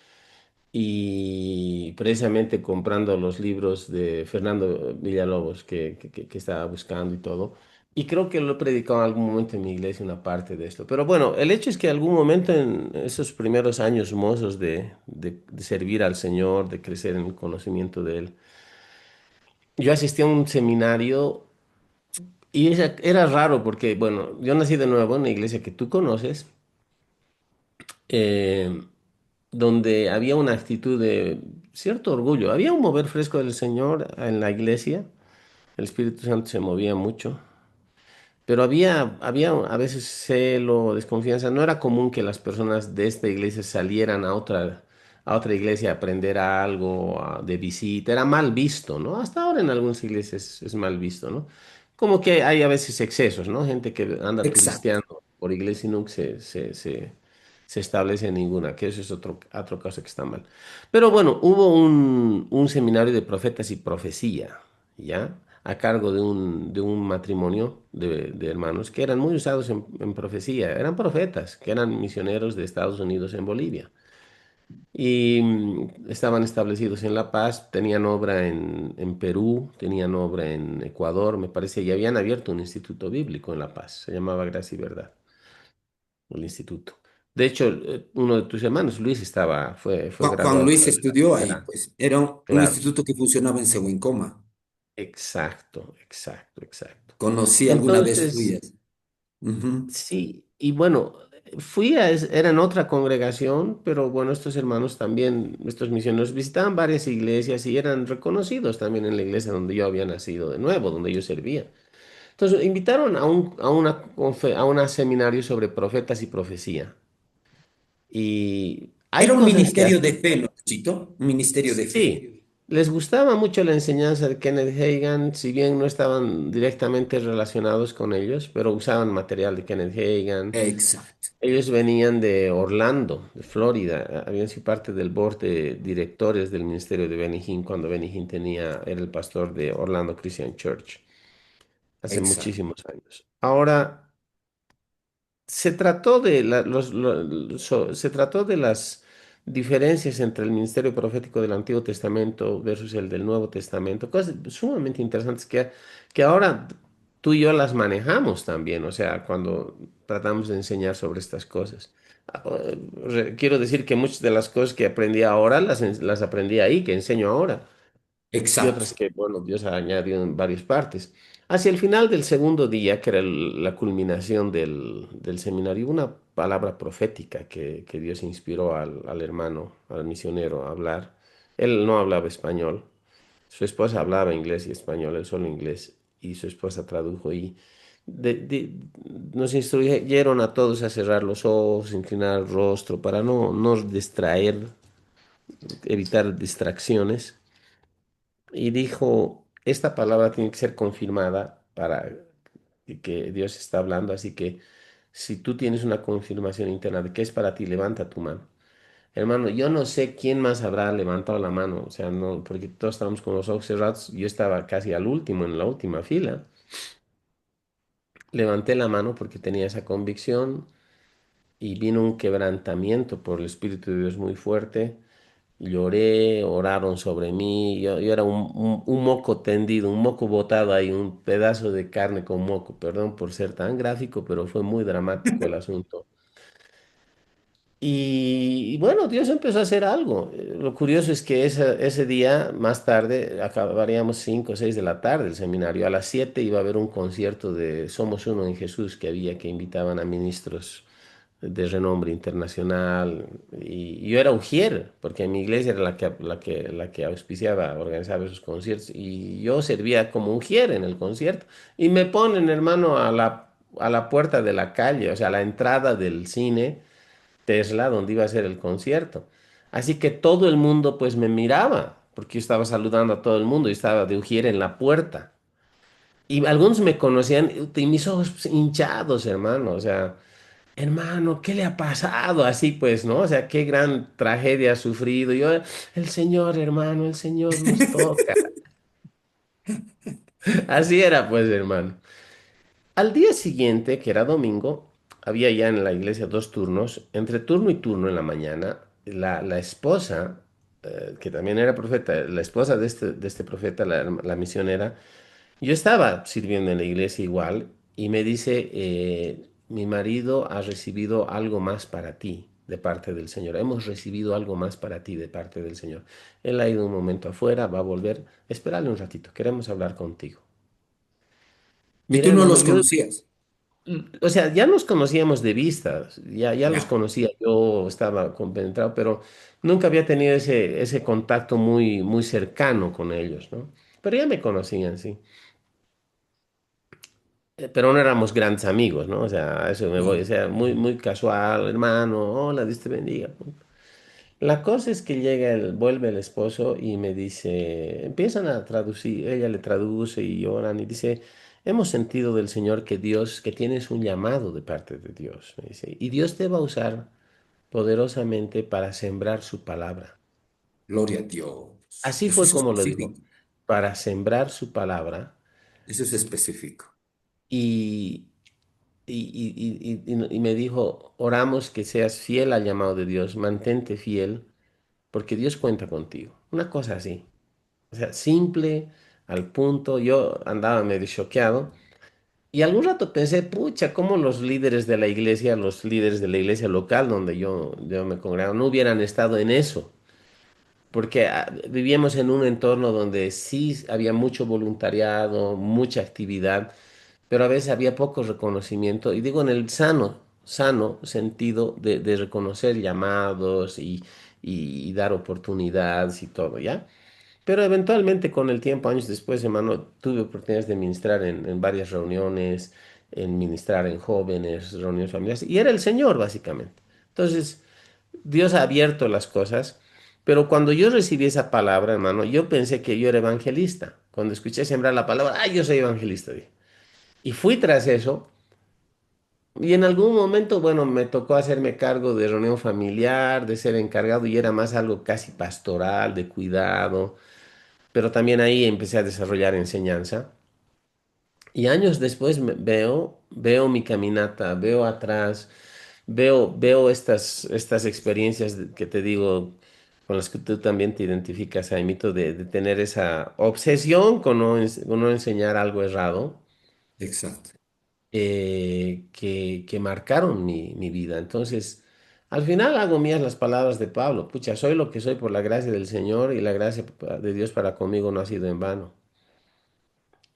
Y precisamente comprando los libros de Fernando Villalobos que estaba buscando y todo. Y creo que lo he predicado en algún momento en mi iglesia, una parte de esto. Pero bueno, el hecho es que algún momento en esos primeros años mozos de servir al Señor, de crecer en el conocimiento de Él, yo asistí a un seminario y era raro porque, bueno, yo nací de nuevo en una iglesia que tú conoces, eh, donde había una actitud de cierto orgullo. Había un mover fresco del Señor en la iglesia, el Espíritu Santo se movía mucho, pero había a veces celo, desconfianza. No era común que las personas de esta iglesia salieran a otra iglesia a aprender algo de visita. Era mal visto, ¿no? Hasta ahora en algunas iglesias es mal visto, ¿no? Como que hay a veces excesos, ¿no? Gente que anda Exacto. turisteando por iglesia y nunca se establece en ninguna, que eso es otro caso que está mal. Pero bueno, hubo un seminario de profetas y profecía, ¿ya? A cargo de un matrimonio de hermanos que eran muy usados en profecía. Eran profetas, que eran misioneros de Estados Unidos en Bolivia. Y estaban establecidos en La Paz, tenían obra en Perú, tenían obra en Ecuador, me parece, y habían abierto un instituto bíblico en La Paz. Se llamaba Gracia y Verdad, el instituto. De hecho, uno de tus hermanos, Luis, fue Juan graduado Luis de la estudió ahí, carrera. pues era un Claro, instituto que funcionaba en Coma. exacto, exacto, exacto. Conocí alguna vez, fui. Entonces, Ujú. sí, y bueno, era en otra congregación, pero bueno, estos hermanos también, estos misioneros, visitaban varias iglesias y eran reconocidos también en la iglesia donde yo había nacido de nuevo, donde yo servía. Entonces, invitaron a una seminario sobre profetas y profecía. Y hay Era un cosas que ministerio de fe, ¿no, Chito? Un ministerio de fe. sí, les gustaba mucho la enseñanza de Kenneth Hagin, si bien no estaban directamente relacionados con ellos, pero usaban material de Kenneth Hagin. Exacto, Ellos venían de Orlando, de Florida. Habían sido parte del board de directores del ministerio de Benny Hinn cuando Benny Hinn era el pastor de Orlando Christian Church, hace exacto. muchísimos años. Ahora, se trató de las diferencias entre el ministerio profético del Antiguo Testamento versus el del Nuevo Testamento, cosas sumamente interesantes que ahora tú y yo las manejamos también, o sea, cuando tratamos de enseñar sobre estas cosas. Ah, quiero decir que muchas de las cosas que aprendí ahora las aprendí ahí, que enseño ahora y Exacto, otras que, bueno, Dios ha añadido en varias partes. Hacia el final del segundo día, que era la culminación del seminario, una palabra profética que Dios inspiró al hermano, al misionero a hablar. Él no hablaba español, su esposa hablaba inglés y español, él solo inglés, y su esposa tradujo y de- de- nos instruyeron a todos a cerrar los ojos, inclinar el rostro para no distraer, evitar distracciones y dijo, esta palabra tiene que ser confirmada para que Dios está hablando, así que si tú tienes una confirmación interna de que es para ti, levanta tu mano. Hermano, yo no sé quién más habrá levantado la mano, o sea, no, porque todos estábamos con los ojos cerrados, yo estaba casi al último, en la última fila. Levanté la mano porque tenía esa convicción y vino un quebrantamiento por el Espíritu de Dios muy fuerte. Lloré, oraron sobre mí. Yo era un moco tendido, un moco botado ahí, un pedazo de carne con moco. Perdón por ser tan gráfico, pero fue muy dramático el asunto. Y bueno, Dios empezó a hacer algo. Lo curioso es que ese día, más tarde, acabaríamos 5 o 6 de la tarde el seminario. A las 7 iba a haber un concierto de Somos Uno en Jesús que había, que invitaban a ministros de renombre internacional. Y yo era ujier, porque mi iglesia era la que auspiciaba, organizaba esos conciertos. Y yo servía como ujier en el concierto. Y me ponen, hermano, a la puerta de la calle, o sea, a la entrada del cine Tesla, donde iba a ser el concierto. Así que todo el mundo pues me miraba, porque yo estaba saludando a todo el mundo y estaba de ujier en la puerta. Y algunos me conocían y mis ojos hinchados, hermano. O sea, hermano, ¿qué le ha pasado? Así pues, ¿no? O sea, qué gran tragedia ha sufrido. Yo, el Señor, hermano, el Señor nos toca. Así era, pues, hermano. Al día siguiente, que era domingo, había ya en la iglesia dos turnos. Entre turno y turno en la mañana, la esposa, que también era profeta, la esposa de este profeta, la misionera, yo estaba sirviendo en la iglesia igual y me dice, mi marido ha recibido algo más para ti de parte del Señor. Hemos recibido algo más para ti de parte del Señor. Él ha ido un momento afuera, va a volver. Espérale un ratito, queremos hablar contigo. Y Mira, tú no hermano, los conocías. o sea, ya nos conocíamos de vista, ya los Ya. conocía, yo estaba compenetrado, pero nunca había tenido ese contacto muy cercano con ellos, ¿no? Pero ya me conocían, sí. Pero no éramos grandes amigos, ¿no? O sea, a eso me voy, o Claro. sea, muy casual, hermano, hola, Dios te bendiga. La cosa es que vuelve el esposo y me dice, empiezan a traducir, ella le traduce y lloran y dice, hemos sentido del Señor que Dios, que tienes un llamado de parte de Dios, me dice, y Dios te va a usar poderosamente para sembrar su palabra. Gloria a Dios. Así Eso fue es como lo dijo, específico. para sembrar su palabra Eso es específico. y, y me dijo, oramos que seas fiel al llamado de Dios, mantente fiel, porque Dios cuenta contigo. Una cosa así. O sea, simple, al punto. Yo andaba medio choqueado. Y algún rato pensé, pucha, cómo los líderes de la iglesia, los líderes de la iglesia local donde yo me congregaba, no hubieran estado en eso. Porque vivíamos en un entorno donde sí había mucho voluntariado, mucha actividad, pero a veces había poco reconocimiento. Y digo en el sano sentido de reconocer llamados y dar oportunidades y todo, ¿ya? Pero eventualmente con el tiempo, años después, hermano, tuve oportunidades de ministrar en varias reuniones, en ministrar en jóvenes, reuniones familiares, y era el Señor, básicamente. Entonces, Dios ha abierto las cosas, pero cuando yo recibí esa palabra, hermano, yo pensé que yo era evangelista. Cuando escuché sembrar la palabra, ¡ay, yo soy evangelista! Dije. Y fui tras eso, y en algún momento, bueno, me tocó hacerme cargo de reunión familiar, de ser encargado, y era más algo casi pastoral, de cuidado, pero también ahí empecé a desarrollar enseñanza. Y años después veo mi caminata, veo atrás, veo estas experiencias que te digo, con las que tú también te identificas, Jaimito, de tener esa obsesión con no enseñar algo errado, Exacto. que marcaron mi vida. Entonces, al final hago mías las palabras de Pablo, pucha, soy lo que soy por la gracia del Señor y la gracia de Dios para conmigo no ha sido en vano.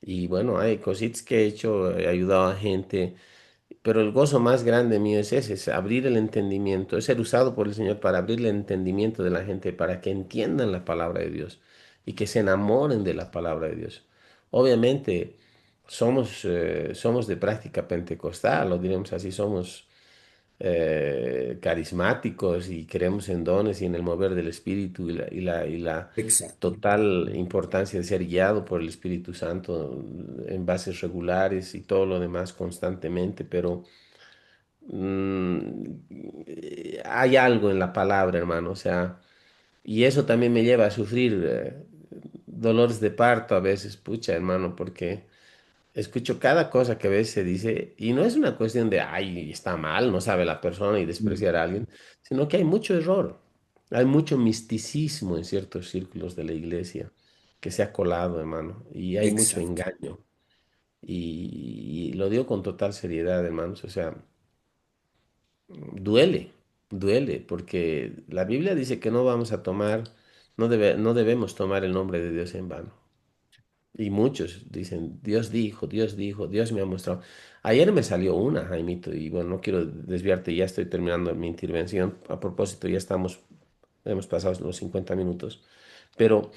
Y bueno, hay cositas que he hecho, he ayudado a gente, pero el gozo más grande mío es ese, es abrir el entendimiento, es ser usado por el Señor para abrir el entendimiento de la gente, para que entiendan la palabra de Dios y que se enamoren de la palabra de Dios. Obviamente, somos de práctica pentecostal, lo diremos así, somos carismáticos y creemos en dones y en el mover del Espíritu y la Exacto. total importancia de ser guiado por el Espíritu Santo en bases regulares y todo lo demás constantemente, pero hay algo en la palabra, hermano, o sea, y eso también me lleva a sufrir dolores de parto a veces, pucha, hermano, porque escucho cada cosa que a veces se dice y no es una cuestión de, ay, está mal, no sabe la persona y Mm. despreciar a alguien, sino que hay mucho error, hay mucho misticismo en ciertos círculos de la iglesia que se ha colado, hermano, y hay mucho Exacto. engaño. Y lo digo con total seriedad, hermanos, o sea, duele, porque la Biblia dice que no vamos a tomar, no debemos tomar el nombre de Dios en vano. Y muchos dicen, Dios dijo, Dios me ha mostrado. Ayer me salió una, Jaimito, y bueno, no quiero desviarte, ya estoy terminando mi intervención. A propósito, hemos pasado los 50 minutos, pero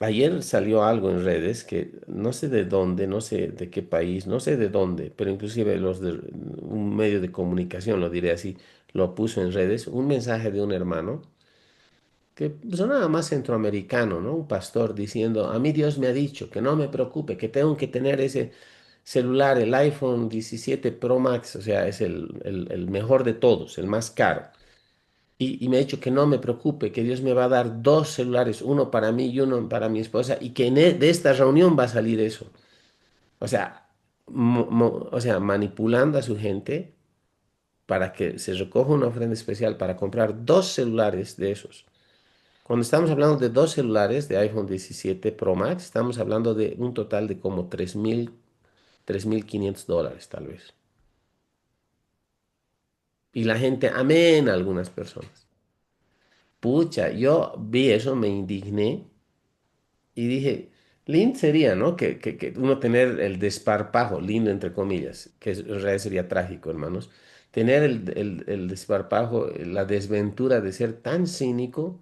ayer salió algo en redes que no sé de dónde, no sé de qué país, no sé de dónde, pero inclusive los de un medio de comunicación, lo diré así, lo puso en redes, un mensaje de un hermano que sonaba más centroamericano, ¿no? Un pastor diciendo, a mí Dios me ha dicho que no me preocupe, que tengo que tener ese celular, el iPhone 17 Pro Max, o sea, es el mejor de todos, el más caro. Y me ha dicho que no me preocupe, que Dios me va a dar dos celulares, uno para mí y uno para mi esposa, y que de esta reunión va a salir eso. O sea, o sea, manipulando a su gente para que se recoja una ofrenda especial para comprar dos celulares de esos. Cuando estamos hablando de dos celulares de iPhone 17 Pro Max, estamos hablando de un total de como 3.500 dólares tal vez. Y la gente, amén, algunas personas. Pucha, yo vi eso, me indigné y dije, lindo sería, ¿no? Que uno tener el desparpajo, lindo entre comillas, que en realidad sería trágico, hermanos. Tener el desparpajo, la desventura de ser tan cínico,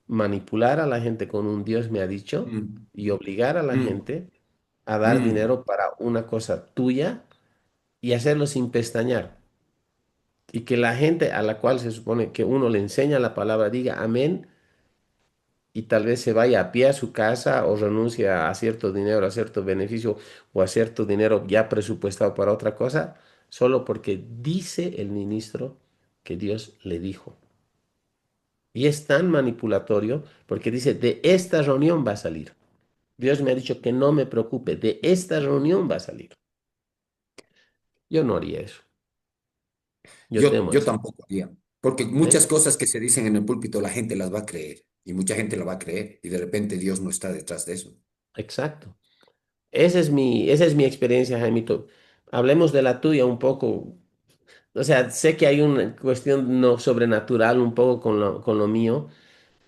manipular a la gente con un Dios me ha dicho Mm, y obligar a la mm, gente a dar mm. dinero para una cosa tuya y hacerlo sin pestañear. Y que la gente a la cual se supone que uno le enseña la palabra diga amén y tal vez se vaya a pie a su casa o renuncia a cierto dinero, a cierto beneficio o a cierto dinero ya presupuestado para otra cosa, solo porque dice el ministro que Dios le dijo. Y es tan manipulatorio porque dice, de esta reunión va a salir. Dios me ha dicho que no me preocupe, de esta reunión va a salir. Yo no haría eso. Yo temo Yo eso. tampoco haría, porque ¿Eh? muchas cosas que se dicen en el púlpito la gente las va a creer y mucha gente la va a creer y de repente Dios no está detrás de eso. Exacto. Esa es mi experiencia, Jaimito. Hablemos de la tuya un poco. O sea, sé que hay una cuestión no sobrenatural un poco con lo mío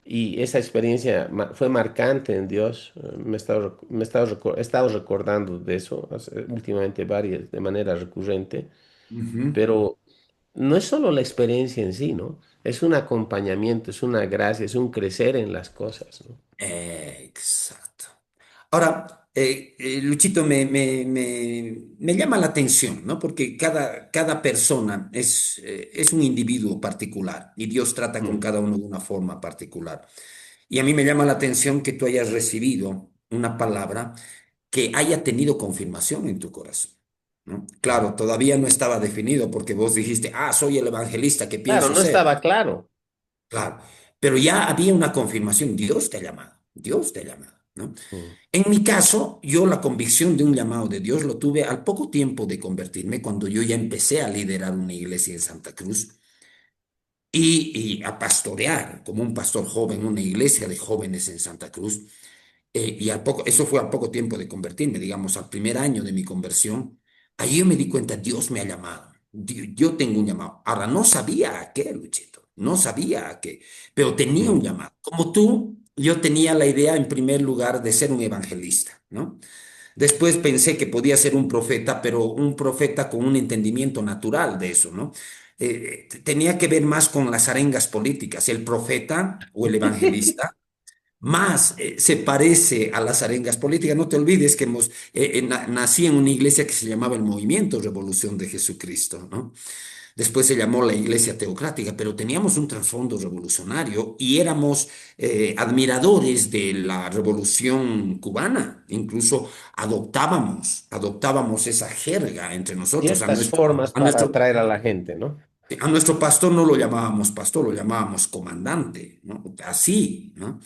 y esa experiencia fue marcante en Dios. He estado recordando de eso últimamente varias, de manera recurrente, Ujú. pero no es solo la experiencia en sí, ¿no? Es un acompañamiento, es una gracia, es un crecer en las cosas, ¿no? Exacto. Ahora, Luchito, me llama la atención, ¿no? Porque cada persona es un individuo particular y Dios trata con Mm, cada uno de una forma particular. Y a mí me llama la atención que tú hayas recibido una palabra que haya tenido confirmación en tu corazón, ¿no? mm. Claro, todavía no estaba definido porque vos dijiste, ah, soy el evangelista que Claro, pienso no ser. estaba claro. Claro, pero ya había una confirmación, Dios te ha llamado, Dios te ha llamado, ¿no? Mm, En mi caso, yo la convicción de un llamado de Dios lo tuve al poco tiempo de convertirme, cuando yo ya empecé a liderar una iglesia en Santa Cruz y a pastorear como un pastor joven, una iglesia de jóvenes en Santa Cruz. Y eso fue al poco tiempo de convertirme, digamos, al primer año de mi conversión. Ahí yo me di cuenta, Dios me ha llamado. Yo tengo un llamado. Ahora, no sabía a qué, Luchito, no sabía a qué, pero tenía un mm. llamado. Como tú, yo tenía la idea, en primer lugar, de ser un evangelista, ¿no? Después pensé que podía ser un profeta, pero un profeta con un entendimiento natural de eso, ¿no? Tenía que ver más con las arengas políticas. El profeta o el evangelista más se parece a las arengas políticas. No te olvides que nací en una iglesia que se llamaba el Movimiento Revolución de Jesucristo, ¿no? Después se llamó la Iglesia Teocrática, pero teníamos un trasfondo revolucionario y éramos admiradores de la revolución cubana. Incluso adoptábamos esa jerga entre nosotros. Ciertas formas A para nuestro, atraer a la gente, ¿no? a nuestro pastor no lo llamábamos pastor, lo llamábamos comandante, ¿no? Así, ¿no?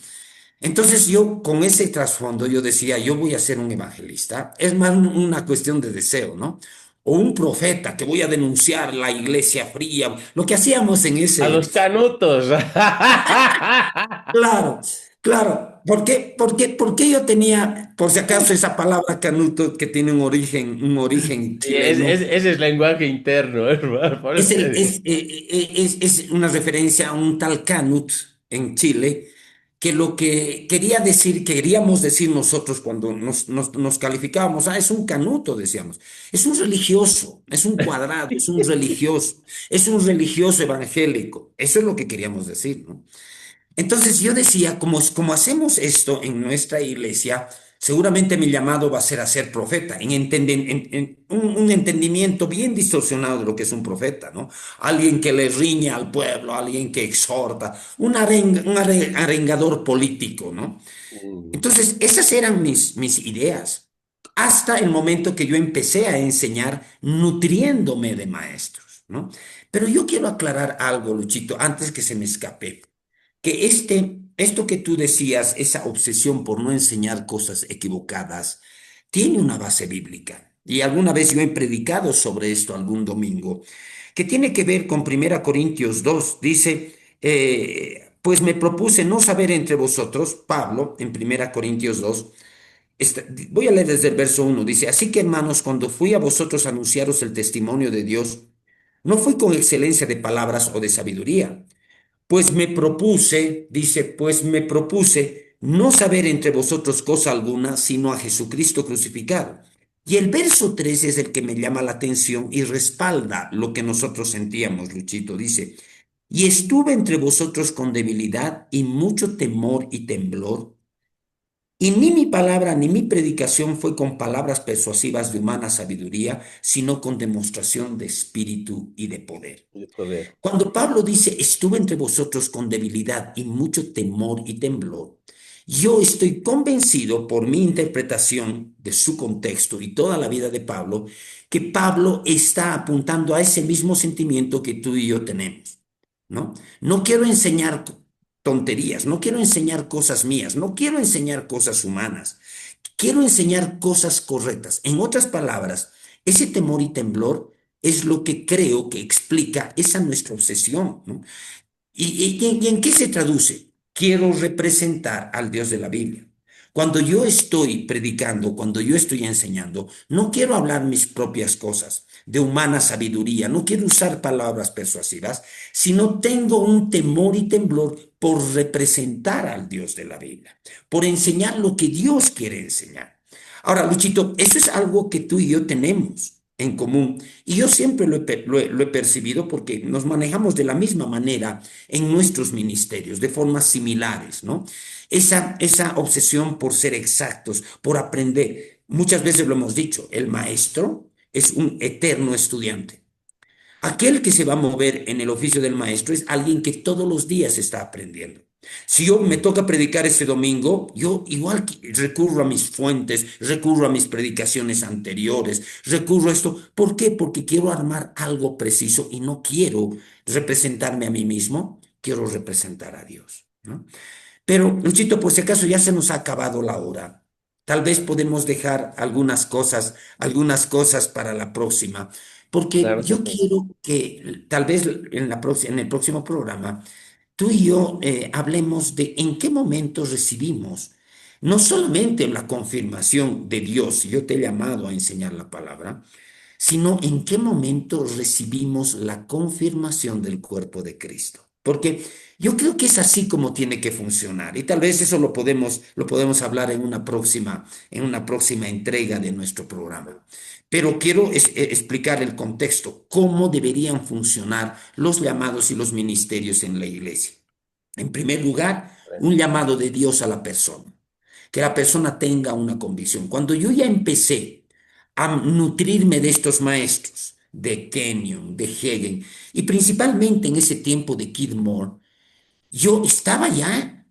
Entonces yo con ese trasfondo yo decía, yo voy a ser un evangelista. Es más una cuestión de deseo, ¿no? O un profeta que voy a denunciar la iglesia fría, lo que hacíamos en A ese. los canutos. Claro, claro. ¿Por qué yo tenía, por si acaso, esa palabra canuto que tiene un origen Sí, chileno? ese es lenguaje interno, hermano. Por eso Es, te el- digo. es una referencia a un tal Canut en Chile, que lo que quería decir, queríamos decir nosotros cuando nos calificábamos, ah, es un canuto, decíamos, es un religioso, es un cuadrado, es un religioso evangélico, eso es lo que queríamos decir, ¿no? Entonces yo decía, como hacemos esto en nuestra iglesia, Seguramente mi llamado va a ser profeta, en un entendimiento bien distorsionado de lo que es un profeta, ¿no? Alguien que le riña al pueblo, alguien que exhorta, un arengador político, ¿no? Mm. Entonces, esas eran mis ideas, hasta el momento que yo empecé a enseñar nutriéndome de maestros, ¿no? Pero yo quiero aclarar algo, Luchito, antes que se me escape, que esto que tú decías, esa obsesión por no enseñar cosas equivocadas, tiene una base bíblica. Y alguna vez yo he predicado sobre esto algún domingo, que tiene que ver con 1 Corintios 2. Dice, pues me propuse no saber entre vosotros, Pablo, en 1 Corintios 2. Voy a leer desde el verso 1. Dice, así que hermanos, cuando fui a vosotros a anunciaros el testimonio de Dios, no fui con excelencia de palabras o de sabiduría, pues me propuse, dice, pues me propuse no saber entre vosotros cosa alguna, sino a Jesucristo crucificado. Y el verso 3 es el que me llama la atención y respalda lo que nosotros sentíamos, Luchito. Dice, y estuve entre vosotros con debilidad y mucho temor y temblor, y ni mi palabra ni mi predicación fue con palabras persuasivas de humana sabiduría, sino con demostración de espíritu y de poder. De poder. Cuando Pablo dice, estuve entre vosotros con debilidad y mucho temor y temblor, yo estoy convencido por mi interpretación de su contexto y toda la vida de Pablo, que Pablo está apuntando a ese mismo sentimiento que tú y yo tenemos, ¿no? No quiero enseñar tonterías, no quiero enseñar cosas mías, no quiero enseñar cosas humanas, quiero enseñar cosas correctas. En otras palabras, ese temor y temblor es lo que creo que explica esa nuestra obsesión, ¿no? ¿Y en qué se traduce? Quiero representar al Dios de la Biblia. Cuando yo estoy predicando, cuando yo estoy enseñando, no quiero hablar mis propias cosas de humana sabiduría, no quiero usar palabras persuasivas, sino tengo un temor y temblor por representar al Dios de la Biblia, por enseñar lo que Dios quiere enseñar. Ahora, Luchito, eso es algo que tú y yo tenemos en común. Y yo siempre lo he percibido porque nos manejamos de la misma manera en nuestros ministerios, de formas similares, ¿no? Esa obsesión por ser exactos, por aprender. Muchas veces lo hemos dicho, el maestro es un eterno estudiante. Aquel que se va a mover en el oficio del maestro es alguien que todos los días está aprendiendo. Si yo me toca predicar este domingo, yo igual recurro a mis fuentes, recurro a mis predicaciones anteriores, recurro a esto. ¿Por qué? Porque quiero armar algo preciso y no quiero representarme a mí mismo, quiero representar a Dios, ¿no? Pero, Luchito, por si acaso ya se nos ha acabado la hora. Tal vez podemos dejar algunas cosas para la próxima, porque Claro que yo sí. quiero que tal vez en el próximo programa tú y yo hablemos de en qué momento recibimos no solamente la confirmación de Dios, yo te he llamado a enseñar la palabra, sino en qué momento recibimos la confirmación del cuerpo de Cristo. Porque yo creo que es así como tiene que funcionar y tal vez eso lo podemos hablar en una próxima entrega de nuestro programa. Pero quiero explicar el contexto, cómo deberían funcionar los llamados y los ministerios en la iglesia. En primer lugar, un llamado de Dios a la persona, que la persona tenga una convicción. Cuando yo ya empecé a nutrirme de estos maestros, de Kenyon, de Hegel, y principalmente en ese tiempo de Kid Moore, yo estaba ya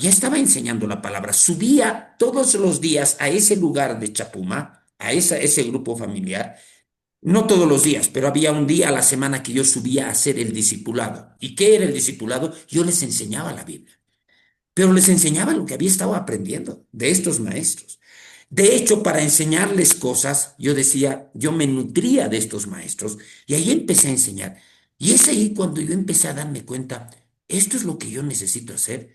estaba enseñando la palabra, subía todos los días a ese lugar de Chapuma, ese grupo familiar, no todos los días, pero había un día a la semana que yo subía a hacer el discipulado. ¿Y qué era el discipulado? Yo les enseñaba la Biblia, pero les enseñaba lo que había estado aprendiendo de estos maestros. De hecho, para enseñarles cosas, yo decía, yo me nutría de estos maestros y ahí empecé a enseñar. Y es ahí cuando yo empecé a darme cuenta, esto es lo que yo necesito hacer,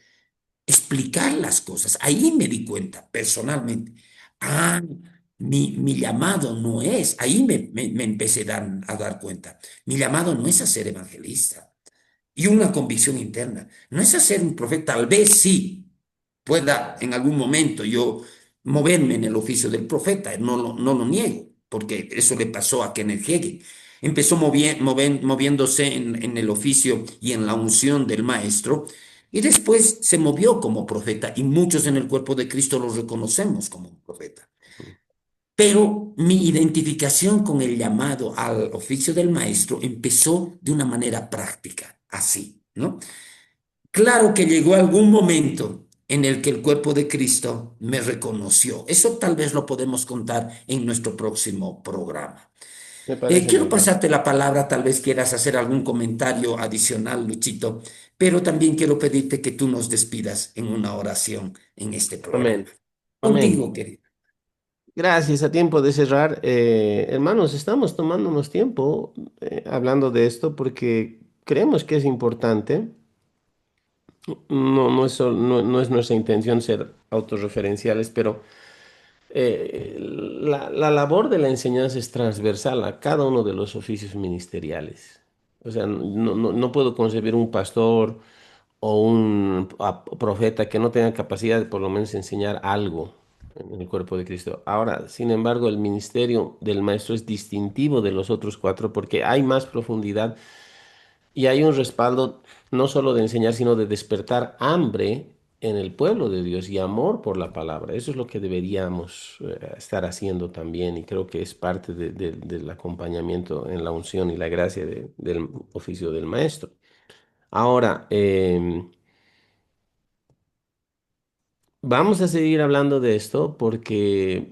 explicar las cosas. Ahí me di cuenta personalmente. Ah, mi llamado no es, ahí me empecé a dar cuenta. Mi llamado no es a ser evangelista y una convicción interna. No es a ser un profeta, tal vez sí pueda en algún momento yo moverme en el oficio del profeta, no lo niego, porque eso le pasó a Kenneth Hagin. Empezó moviéndose en el oficio y en la unción del maestro, Y después se movió como profeta y muchos en el cuerpo de Cristo lo reconocemos como un profeta. Pero mi identificación con el llamado al oficio del maestro empezó de una manera práctica, así, ¿no? Claro que llegó algún momento en el que el cuerpo de Cristo me reconoció. Eso tal vez lo podemos contar en nuestro próximo programa. Me parece Quiero muy bien. pasarte la palabra, tal vez quieras hacer algún comentario adicional, Luchito, pero también quiero pedirte que tú nos despidas en una oración en este programa. Amén. Contigo, Amén. querido. Gracias, a tiempo de cerrar. Hermanos, estamos tomándonos tiempo hablando de esto porque creemos que es importante. No es nuestra intención ser autorreferenciales, pero la labor de la enseñanza es transversal a cada uno de los oficios ministeriales. O sea, no puedo concebir un pastor o un profeta que no tenga capacidad de por lo menos enseñar algo en el cuerpo de Cristo. Ahora, sin embargo, el ministerio del maestro es distintivo de los otros cuatro porque hay más profundidad y hay un respaldo no solo de enseñar, sino de despertar hambre en el pueblo de Dios y amor por la palabra. Eso es lo que deberíamos estar haciendo también y creo que es parte del acompañamiento en la unción y la gracia del oficio del maestro. Ahora, vamos a seguir hablando de esto porque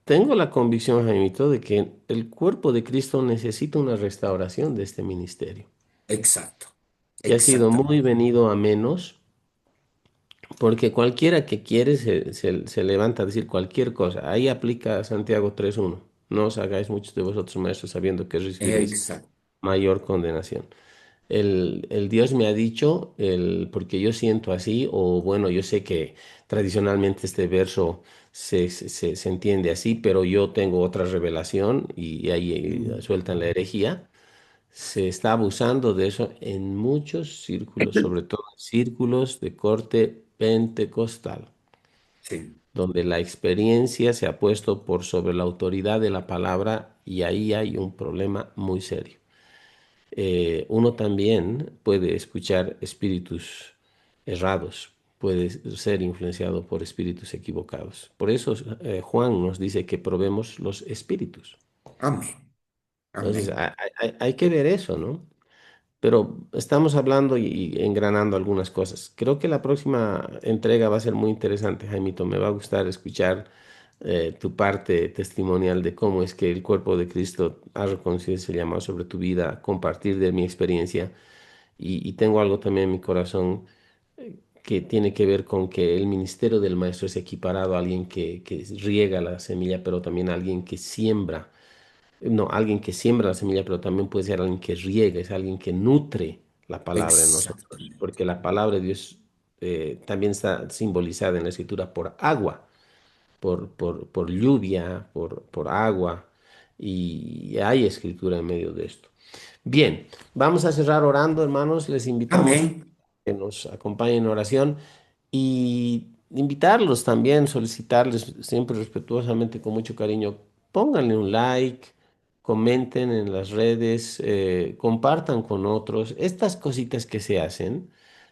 tengo la convicción, Jaimito, de que el cuerpo de Cristo necesita una restauración de este ministerio, Exacto, que ha sido muy exactamente. venido a menos. Porque cualquiera que quiere se levanta a decir cualquier cosa. Ahí aplica Santiago 3:1. No os hagáis muchos de vosotros maestros sabiendo que recibiréis Exacto. mayor condenación. El Dios me ha dicho, porque yo siento así, o bueno, yo sé que tradicionalmente este verso se entiende así, pero yo tengo otra revelación y ahí sueltan la herejía. Se está abusando de eso en muchos círculos, sobre todo en círculos de corte pentecostal, Sí, donde la experiencia se ha puesto por sobre la autoridad de la palabra y ahí hay un problema muy serio. Uno también puede escuchar espíritus errados, puede ser influenciado por espíritus equivocados. Por eso Juan nos dice que probemos los espíritus. amén, Entonces amén, hay que ver eso, ¿no? Pero estamos hablando y engranando algunas cosas. Creo que la próxima entrega va a ser muy interesante, Jaimito. Me va a gustar escuchar tu parte testimonial de cómo es que el cuerpo de Cristo ha reconocido ese llamado sobre tu vida, compartir de mi experiencia. Y tengo algo también en mi corazón que tiene que ver con que el ministerio del maestro es equiparado a alguien que riega la semilla, pero también a alguien que siembra. No, alguien que siembra la semilla, pero también puede ser alguien que riega, es alguien que nutre la palabra en nosotros, exactamente. porque la palabra de Dios también está simbolizada en la escritura por agua, por lluvia, por agua, y hay escritura en medio de esto. Bien, vamos a cerrar orando, hermanos. Les Amén, invitamos que nos acompañen en oración y invitarlos también, solicitarles siempre respetuosamente, con mucho cariño, pónganle un like, comenten en las redes, compartan con otros. Estas cositas que se hacen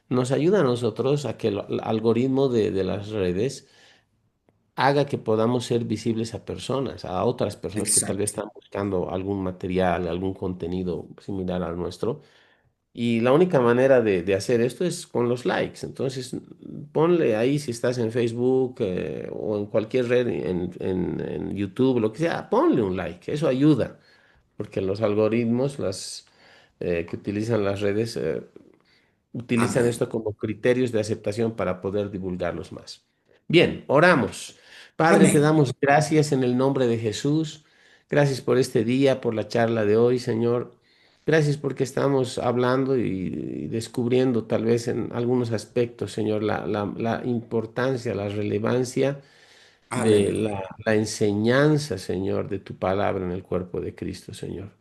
nos ayudan a nosotros a que el algoritmo de las redes haga que podamos ser visibles a personas, a otras personas que tal vez exacto. están buscando algún material, algún contenido similar al nuestro. Y la única manera de hacer esto es con los likes. Entonces, ponle ahí si estás en Facebook o en cualquier red, en YouTube, lo que sea, ponle un like. Eso ayuda, porque los algoritmos, que utilizan las redes, utilizan Amén, esto como criterios de aceptación para poder divulgarlos más. Bien, oramos. Padre, te amén. damos gracias en el nombre de Jesús. Gracias por este día, por la charla de hoy, Señor. Gracias porque estamos hablando y descubriendo tal vez en algunos aspectos, Señor, la importancia, la relevancia de Aleluya. la enseñanza, Señor, de tu palabra en el cuerpo de Cristo, Señor.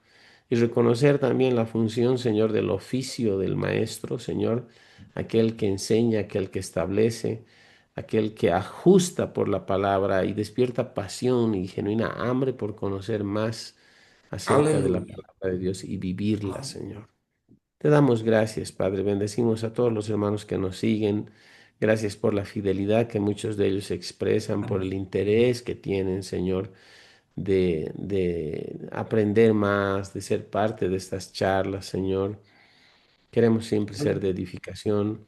Y reconocer también la función, Señor, del oficio del maestro, Señor, aquel que enseña, aquel que establece, aquel que ajusta por la palabra y despierta pasión y genuina hambre por conocer más acerca de la Aleluya. palabra de Dios y vivirla, Señor. Te damos gracias, Padre. Bendecimos a todos los hermanos que nos siguen. Gracias por la fidelidad que muchos de ellos expresan, por el Amén. interés que tienen, Señor, de aprender más, de ser parte de estas charlas, Señor. Queremos siempre ser de Aleluya. edificación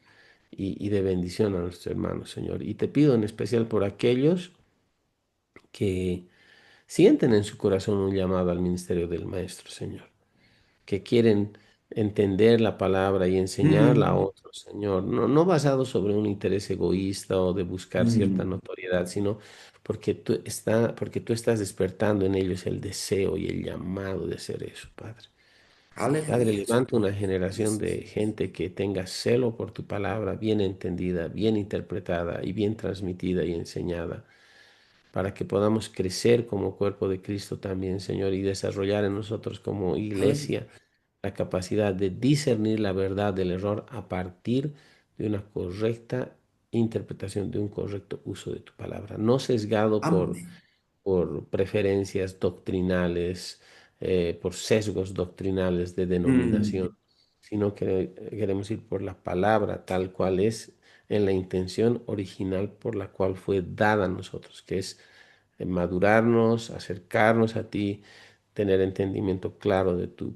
y de bendición a nuestros hermanos, Señor. Y te pido en especial por aquellos que sienten en su corazón un llamado al ministerio del Maestro, Señor, que quieren entender la palabra y enseñarla a Mm, otros, Señor, no basado sobre un interés egoísta o de buscar cierta mm. notoriedad, sino porque tú estás despertando en ellos el deseo y el llamado de hacer eso, Padre. Padre, Aleluya, levanta Señor. una generación Gracias. de gente que tenga celo por tu palabra, bien entendida, bien interpretada y bien transmitida y enseñada, para que podamos crecer como cuerpo de Cristo también, Señor, y desarrollar en nosotros como iglesia Aleluya. la capacidad de discernir la verdad del error a partir de una correcta interpretación, de un correcto uso de tu palabra, no sesgado Amén. por preferencias doctrinales, por sesgos doctrinales de denominación, Mm. sino que queremos ir por la palabra tal cual es en la intención original por la cual fue dada a nosotros, que es madurarnos, acercarnos a ti, tener entendimiento claro de tu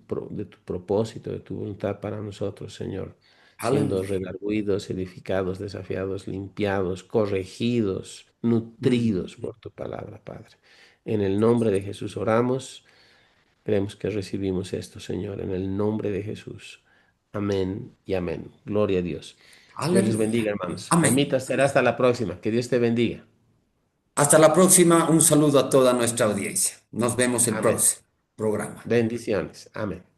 propósito, de tu voluntad para nosotros, Señor, siendo Aleluya. redarguidos, edificados, desafiados, limpiados, corregidos, nutridos Mm. por tu palabra, Padre. En el nombre de Jesús oramos, creemos que recibimos esto, Señor, en el nombre de Jesús. Amén y amén. Gloria a Dios. Dios les bendiga, Aleluya. hermanos. Amén. Amita, será hasta la próxima. Que Dios te bendiga. Hasta la próxima. Un saludo a toda nuestra audiencia. Nos vemos el Amén. próximo programa. Bendiciones. Amén.